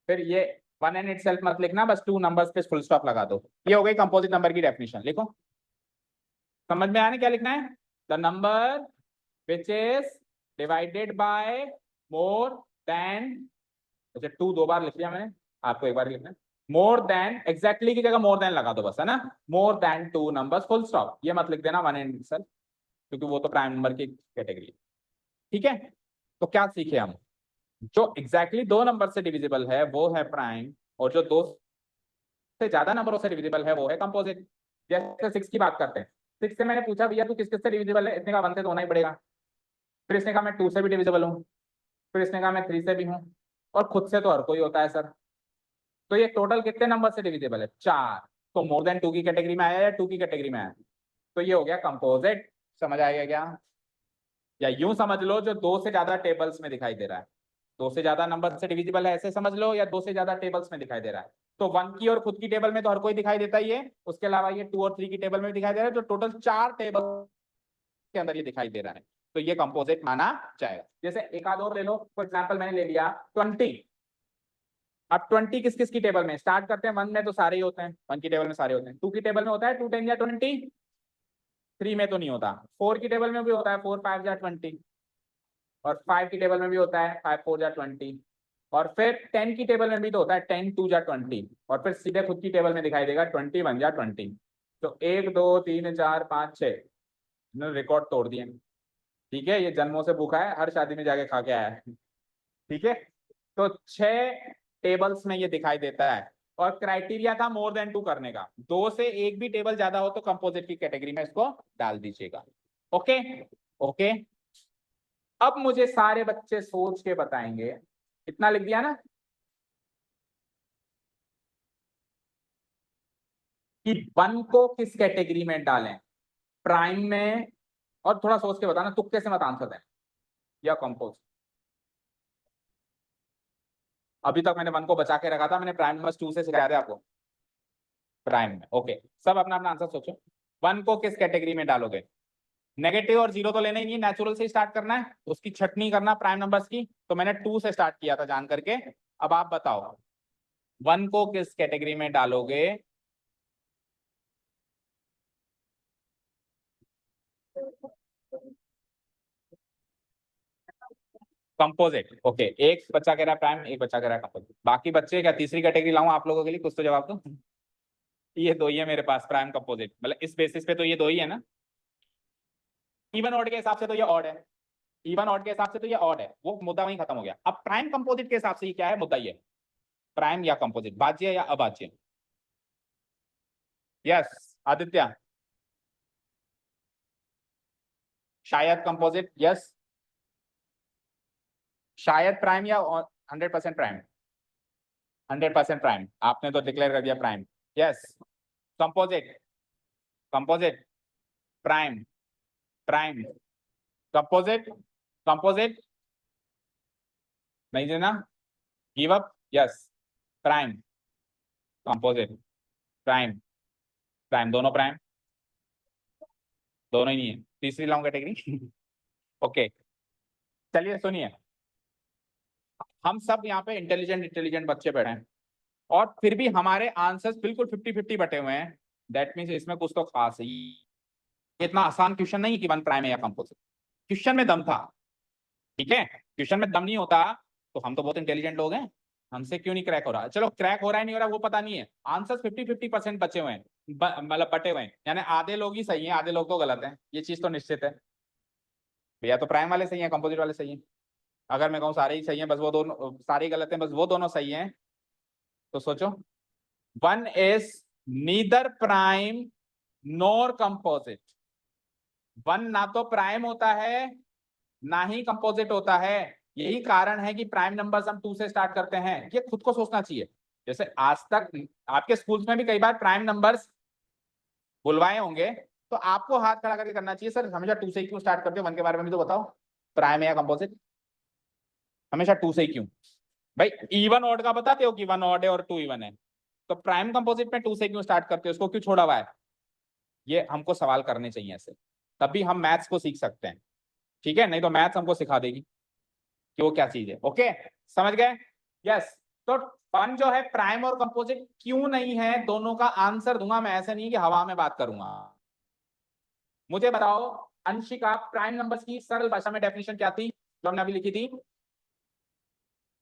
फिर ये वन एंड इटसेल्फ मत लिखना, बस टू नंबर्स पे फुल स्टॉप लगा दो। ये हो गई कंपोजिट नंबर की डेफिनेशन, लिखो। समझ में आने क्या लिखना है, the number which is divided bye more than, अच्छा टू दो बार लिख लिया मैंने, आपको एक बार लिखना है। मोर देन, एग्जैक्टली की जगह मोर देन लगा दो बस, है ना, more than two numbers full stop. ये मत लिख देना वन एंड इटसेल्फ, क्योंकि वो तो प्राइम नंबर की कैटेगरी है, ठीक है। तो क्या सीखे हम, जो एग्जैक्टली दो नंबर से डिविजिबल है वो है प्राइम, और जो दो से ज्यादा नंबरों से डिविजिबल है वो है कंपोजिट। जैसे सिक्स की बात करते हैं, सिक्स से मैंने पूछा भैया तू किस किस से डिविजिबल है, इसने कहा वन से तो होना ही पड़ेगा, फिर इसने कहा मैं टू से भी डिविजिबल हूँ, फिर इसने कहा मैं थ्री से भी हूँ, और खुद से तो हर कोई होता है सर। तो ये टोटल कितने नंबर से डिविजिबल है, चार। तो मोर देन टू की कैटेगरी में आया या टू की कैटेगरी में आया, तो ये हो गया कंपोजिट। समझ आएगा क्या, या यूं समझ लो जो दो से ज्यादा टेबल्स में दिखाई दे रहा है, दो से ज्यादा नंबर से डिविजिबल है ऐसे समझ लो, या दो से ज्यादा टेबल्स में दिखाई दे रहा है। तो वन की और खुद की टेबल में तो हर कोई दिखाई देता ही है, उसके अलावा ये टू और थ्री की टेबल में भी दिखाई दे रहा है, जो टोटल चार टेबल के अंदर ये दिखाई दे रहा है, तो ये कंपोजिट माना जाएगा। जैसे एक आध और ले लो, फॉर एग्जाम्पल मैंने ले लिया 20। अब 20 किस किस की टेबल में, स्टार्ट करते हैं वन में, तो सारे ही होते हैं, वन की टेबल में सारे होते हैं। टू की टेबल में होता है टू टेन या 20, थ्री में तो नहीं होता। फोर की टेबल में भी होता है फोर फाइव या 20, और फाइव की टेबल में भी होता है फाइव फोर या 20, और फिर 10 की टेबल में भी तो होता है 10 टू या 20, और फिर सीधे खुद की टेबल में दिखाई देगा 21 या 20। तो एक दो तीन चार पाँच छः, रिकॉर्ड तोड़ दिए, ठीक है। ये जन्मों से भूखा है, हर शादी में जाके खा के आया है, ठीक है। तो छह टेबल्स में ये दिखाई देता है, और क्राइटेरिया था मोर देन टू करने का, दो से एक भी टेबल ज्यादा हो तो कंपोजिट की कैटेगरी में इसको डाल दीजिएगा, ओके। ओके, अब मुझे सारे बच्चे सोच के बताएंगे, इतना लिख दिया ना, कि वन को किस कैटेगरी में डालें, प्राइम में, और थोड़ा सोच के बताना, तुक्के से मत आंसर दें, या कंपोज। अभी तक मैंने वन को बचा के रखा था, मैंने प्राइम नंबर टू से सिखाया था आपको, प्राइम में, ओके। सब अपना अपना आंसर सोचो, वन को किस कैटेगरी में डालोगे। नेगेटिव और जीरो तो लेना ही नहीं, नेचुरल से स्टार्ट करना है, उसकी छटनी करना प्राइम नंबर्स की, तो मैंने टू से स्टार्ट किया था जान करके। अब आप बताओ वन को किस कैटेगरी में डालोगे। Composite, okay. एक बच्चा कह रहा है प्राइम, एक बच्चा कह रहा है कंपोजिट, बाकी बच्चे क्या तीसरी कैटेगरी लाऊं आप लोगों के लिए, कुछ तो जवाब दो। ये दो ही है मेरे पास, प्राइम कंपोजिट, मतलब इस बेसिस पे तो ये दो ही है ना, इवन ऑड के हिसाब से तो ये ऑड है, इवन ऑड के हिसाब से तो ये ऑड है, वो मुद्दा वहीं खत्म हो गया। अब प्राइम कंपोजिट के हिसाब से ये क्या है, मुद्दा ये प्राइम या कंपोजिट, भाज्य या अभाज्य। यस आदित्य, शायद कंपोजिट, यस शायद प्राइम या 100% प्राइम, 100% प्राइम, आपने तो डिक्लेयर कर दिया prime. Yes composite, composite prime, prime composite, composite नहीं देना, give up, yes prime composite prime, prime दोनों प्राइम, दोनों ही नहीं है, तीसरी लॉन्ग कैटेगरी। ओके चलिए सुनिए, हम सब यहाँ पे इंटेलिजेंट इंटेलिजेंट बच्चे बैठे हैं और फिर भी हमारे आंसर्स बिल्कुल 50-50 बटे हुए हैं। दैट मीन्स इसमें कुछ तो खास है। इतना आसान क्वेश्चन नहीं कि वन प्राइम है या कंपोजिट, क्वेश्चन में दम था। ठीक है, क्वेश्चन में दम नहीं होता तो हम तो बहुत इंटेलिजेंट लोग हैं, हमसे क्यों नहीं क्रैक हो रहा। चलो क्रैक हो रहा है नहीं हो रहा वो पता नहीं है, आंसर 50-50% बचे हुए हैं, मतलब बटे हुए हैं, यानी आधे लोग ही सही हैं आधे लोग तो गलत हैं, ये चीज तो निश्चित है। भैया तो प्राइम वाले सही है कंपोजिट वाले सही है, अगर मैं कहूँ सारे ही सही हैं बस वो दोनों सारे गलत हैं बस वो दोनों सही हैं, तो सोचो one is neither prime nor composite. One ना तो प्राइम होता है ना ही कंपोजिट होता है, यही कारण है कि प्राइम नंबर्स हम 2 से स्टार्ट करते हैं। ये खुद को सोचना चाहिए, जैसे आज तक आपके स्कूल्स में भी कई बार प्राइम नंबर्स बुलवाए होंगे, तो आपको हाथ खड़ा करके करना चाहिए सर हमेशा 2 से ही क्यों स्टार्ट करते हो, वन के बारे में भी तो बताओ, प्राइम है या कंपोजिट, हमेशा 2 से ही क्यों। भाई इवन ऑड का बताते हो कि 1 ऑड है और 2 इवन है, तो प्राइम कंपोजिट में 2 से क्यों स्टार्ट करते हो, उसको क्यों छोड़ा हुआ है, ये हमको सवाल करने चाहिए ऐसे, तभी हम मैथ्स को सीख सकते हैं। ठीक है, नहीं तो मैथ्स हमको सिखा देगी कि वो क्या चीज है। ओके समझ गए, यस। तो वन जो है प्राइम और कंपोजिट क्यों नहीं है, दोनों का आंसर दूंगा मैं, ऐसे नहीं कि हवा में बात करूंगा। मुझे बताओ अंशिका, प्राइम नंबर्स की सरल भाषा में डेफिनेशन क्या थी जो हमने अभी लिखी थी,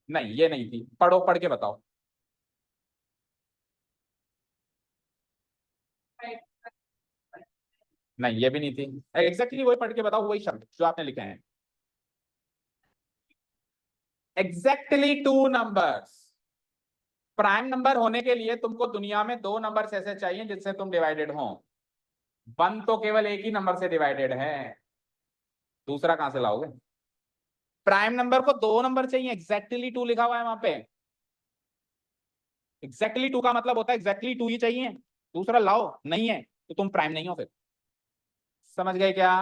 नहीं ये नहीं थी, पढ़ो पढ़ के बताओ। नहीं ये भी नहीं थी, एग्जैक्टली वही पढ़ के बताओ, वही शब्द जो आपने लिखे हैं, एग्जैक्टली 2 नंबर्स। प्राइम नंबर होने के लिए तुमको दुनिया में 2 नंबर्स ऐसे चाहिए जिससे तुम डिवाइडेड हो, वन तो केवल एक ही नंबर से डिवाइडेड है, दूसरा कहां से लाओगे। प्राइम नंबर को 2 नंबर चाहिए, एग्जैक्टली 2 लिखा हुआ है वहां पे, एग्जैक्टली 2 का मतलब होता है एग्जैक्टली 2 ही चाहिए, दूसरा लाओ, नहीं है तो तुम प्राइम नहीं हो फिर। समझ गए क्या।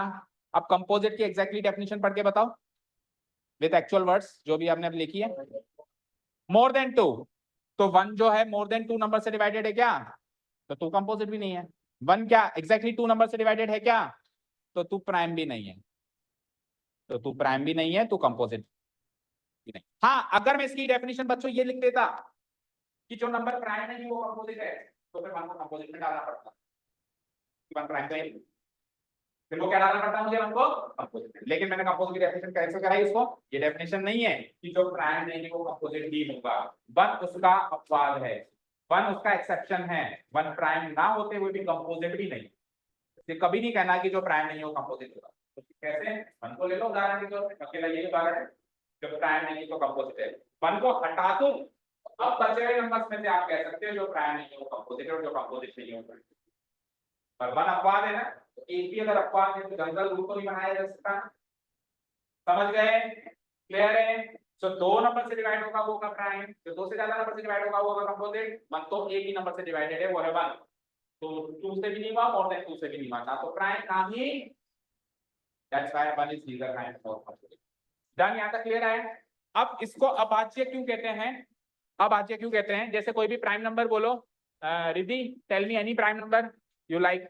अब कंपोजिट की एग्जैक्टली डेफिनेशन पढ़ के बताओ विद एक्चुअल वर्ड्स जो भी आपने अब लिखी है। मोर देन 2, तो वन जो है मोर देन 2 नंबर से डिवाइडेड है क्या, तो 2 कंपोजिट भी नहीं है। वन क्या एग्जैक्टली 2 नंबर से डिवाइडेड है क्या, तो 2 प्राइम भी नहीं है, तो 2 प्राइम भी नहीं है, तो कंपोजिट भी नहीं। हाँ अगर मैं इसकी डेफिनेशन बच्चों ये लिख देता कि जो नंबर प्राइम है वो कंपोजिट है, तो फिर वन को कंपोजिट में डालना पड़ता, वन प्राइम तो है, फिर वो क्या डालना पड़ता मुझे, वन को कंपोजिट। लेकिन मैंने कंपोजिट की डेफिनेशन कैसे कराई उसको, ये डेफिनेशन नहीं है कि जो प्राइम नहीं है वो कंपोजिट ही होगा, वन उसका अपवाद है, वन उसका एक्सेप्शन है, वन प्राइम ना होते हुए भी कंपोजिट भी नहीं, ये कभी नहीं कहना कि जो प्राइम नहीं है वो कंपोजिट होगा। तो कैसे, वन को ले लो उदाहरण के तौर पे, अकेला यही उदाहरण है, जो प्राइम नहीं है तो कंपोजिट है, वन को हटा दो, अब बचे हुए नंबर्स में से आप कह सकते हो जो प्राइम नहीं है वो कंपोजिट है और जो कंपोजिट नहीं है वो, पर वन अपवाद है ना, तो एक भी अगर अपवाद है तो जनरल रूल को नहीं बनाया जा सकता। समझ गए, क्लियर है। तो 2 नंबर से डिवाइड होगा वो का प्राइम, जो 2 से ज्यादा नंबर से डिवाइड होगा वो का कंपोजिट, वन तो एक ही नंबर से डिवाइडेड है वो है वन, तो 2 से भी नहीं हुआ और देन 2 से भी नहीं हुआ, ना तो प्राइम ना ही, that's why one is legal prime for composite. Done, यहां तक क्लियर है। अब इसको अभाज्य क्यों कहते हैं, अभाज्य क्यों कहते हैं, जैसे कोई भी प्राइम नंबर बोलो, Riddhi tell me any prime number you like,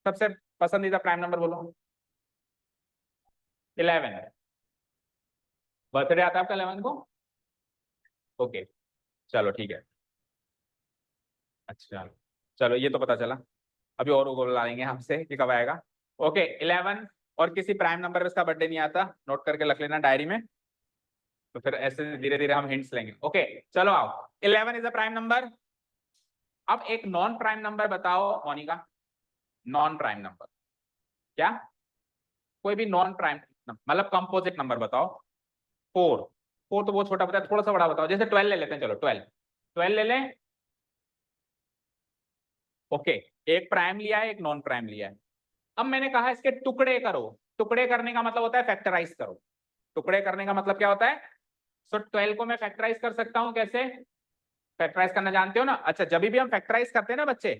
सबसे पसंदीदा प्राइम नंबर बोलो। 11, बर्थडे आता है आपका 11 को, ओके चलो ठीक है, अच्छा चलो ये तो पता चला, अभी और ला लेंगे हमसे कि कब आएगा। ओके 11, और किसी प्राइम नंबर पे इसका बर्थडे नहीं आता, नोट करके रख लेना डायरी में, तो फिर ऐसे धीरे धीरे हम हिंट्स लेंगे। ओके चलो आओ, 11 इज अ प्राइम नंबर। अब एक नॉन प्राइम नंबर बताओ मोनिका, नॉन प्राइम नंबर क्या, कोई भी नॉन प्राइम, मतलब कंपोजिट नंबर बताओ। 4 4 तो बहुत छोटा बताया, थोड़ा सा बड़ा बताओ। जैसे 12 ले लेते हैं, चलो 12 ले लें। ओके, एक प्राइम लिया है, एक नॉन प्राइम लिया है। अब मैंने कहा इसके टुकड़े करो। टुकड़े करने का मतलब होता है फैक्टराइज करो। टुकड़े करने का मतलब क्या होता है? सो 12 को मैं फैक्टराइज कर सकता हूं कैसे? फैक्टराइज करना जानते हो ना? अच्छा, जब भी हम फैक्टराइज करते हैं ना बच्चे,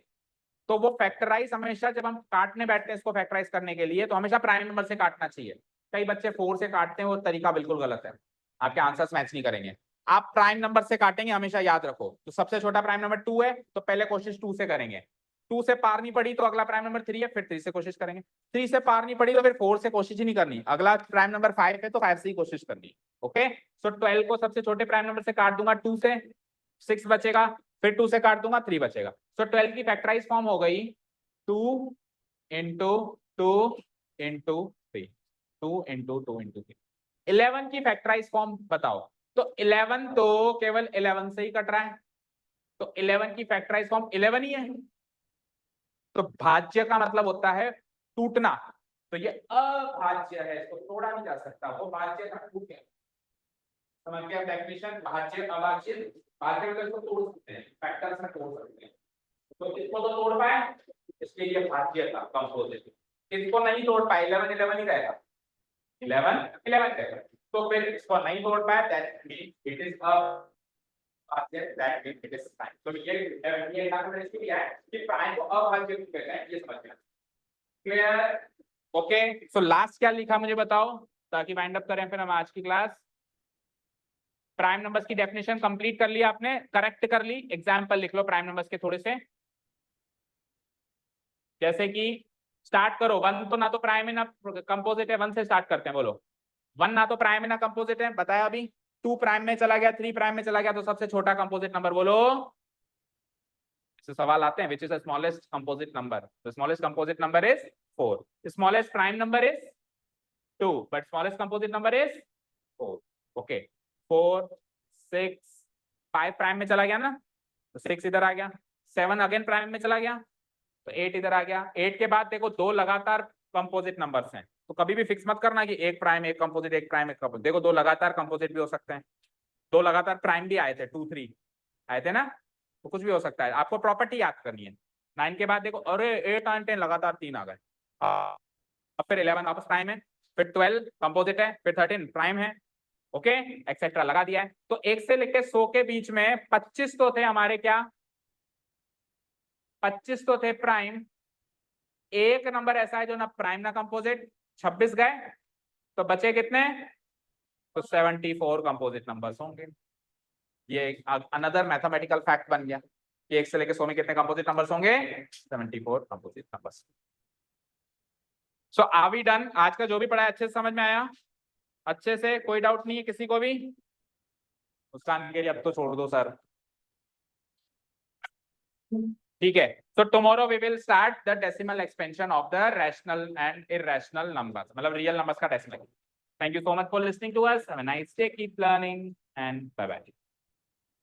तो वो फैक्टराइज हमेशा जब हम काटने बैठते हैं इसको फैक्टराइज करने के लिए, तो हमेशा प्राइम नंबर से काटना चाहिए। कई बच्चे 4 से काटते हैं, वो तरीका बिल्कुल गलत है, आपके आंसर्स मैच नहीं करेंगे। आप प्राइम नंबर से काटेंगे, हमेशा याद रखो। तो सबसे छोटा प्राइम नंबर 2 है, तो पहले कोशिश 2 से करेंगे। 2 से पार नहीं पड़ी तो अगला प्राइम नंबर 3 है, फिर 3 से कोशिश करेंगे। 3 से पार नहीं पड़ी तो फिर 4 से कोशिश ही नहीं करनी, अगला प्राइम नंबर 5 है तो 5 से ही कोशिश करनी। ओके, सो 12 को सबसे छोटे प्राइम नंबर से काट दूंगा 2 से, 6 बचेगा। फिर 2 से काट दूंगा 3 बचेगा। सो 12 की फैक्टराइज फॉर्म हो गई 2 इंटू 2 इंटू 3, 2 इंटू 2 इंटू 3। 11 की फैक्टराइज फॉर्म बताओ। तो 11 तो केवल 11 से ही कट रहा है, तो 11 की फैक्टराइज फॉर्म 11 ही है। तो भाज्य का मतलब होता है टूटना, तो ये अभाज्य है, इसको तोड़ा नहीं जा सकता, वो भाज्य का टूट है। समझ गया डेफिनेशन? भाज्य अभाज्य, भाज्य मतलब इसको तोड़ सकते हैं, फैक्टर्स में तोड़ सकते हैं। तो इसको तो तोड़ पाए, इसके लिए भाज्य था कंपोजिट। इसको नहीं तोड़ पाए, 11 11 ही रहेगा, 11 11 रहेगा। तो फिर इसको नहीं तोड़ पाए, that means it is a that means it is prime. तो ये एग्जांपल इसके लिए है कि प्राइम को अभाज्य क्यों कहते हैं, ये समझना। क्लियर? ओके, सो लास्ट क्या लिखा मुझे बताओ, ताकि वाइंड अप करें फिर हम आज की क्लास। प्राइम नंबर्स की डेफिनेशन कंप्लीट कर ली आपने, करेक्ट कर ली। एग्जांपल लिख लो प्राइम नंबर्स के थोड़े से, जैसे कि स्टार्ट करो। 1 तो ना तो प्राइम है ना कंपोजिट है, 1 से स्टार्ट करते हैं। बोलो 1 ना तो प्राइम है ना कंपोजिट है, बताया अभी। 2 प्राइम में चला गया, 3 प्राइम में चला गया, तो सबसे छोटा कंपोजिट नंबर बोलो। सवाल आते हैं विच is the smallest composite number. The smallest composite number is 4। Smallest prime number is 2, but smallest composite number is 4। Okay, 4 6 5 prime में चला गया ना, तो 6 इधर आ गया। 7 अगेन प्राइम में चला गया, तो 8 इधर आ गया। 8 के बाद देखो 2 लगातार कंपोजिट नंबर्स हैं, तो कभी भी फिक्स मत करना कि एक प्राइम एक कंपोजिट, एक प्राइम एक कंपोजिट। देखो 2 लगातार कंपोजिट भी हो सकते हैं, 2 लगातार प्राइम भी आए थे, 2 3 आए थे ना, तो कुछ भी हो सकता है। आपको प्रॉपर्टी याद करनी है। 9 के बाद देखो, अरे 8 और 10 लगातार 3 आ गए। अब फिर 11 वापस प्राइम है, फिर 12 कंपोजिट है, फिर 13 प्राइम है। ओके, एक्सेट्रा लगा दिया है। तो 1 से लेकर 100 के बीच में 25 तो थे हमारे, क्या 25 तो थे प्राइम। एक नंबर ऐसा है जो ना प्राइम ना कंपोजिट, 26 गए, तो बचे कितने? तो 74 कंपोजिट नंबर्स होंगे। ये अनदर मैथमेटिकल फैक्ट बन गया कि 1 से लेकर 100 में कितने कंपोजिट नंबर्स होंगे? 74 composite numbers. So are we done? आज का जो भी पढ़ा है अच्छे से समझ में आया? अच्छे से, कोई डाउट नहीं है किसी को भी? मुस्कान के लिए अब तो छोड़ दो सर। ठीक है, so tomorrow we will start the decimal expansion of the rational and irrational numbers, मतलब real numbers का decimal. Thank you so much for listening to us. Have a nice day, keep learning, and bye bye.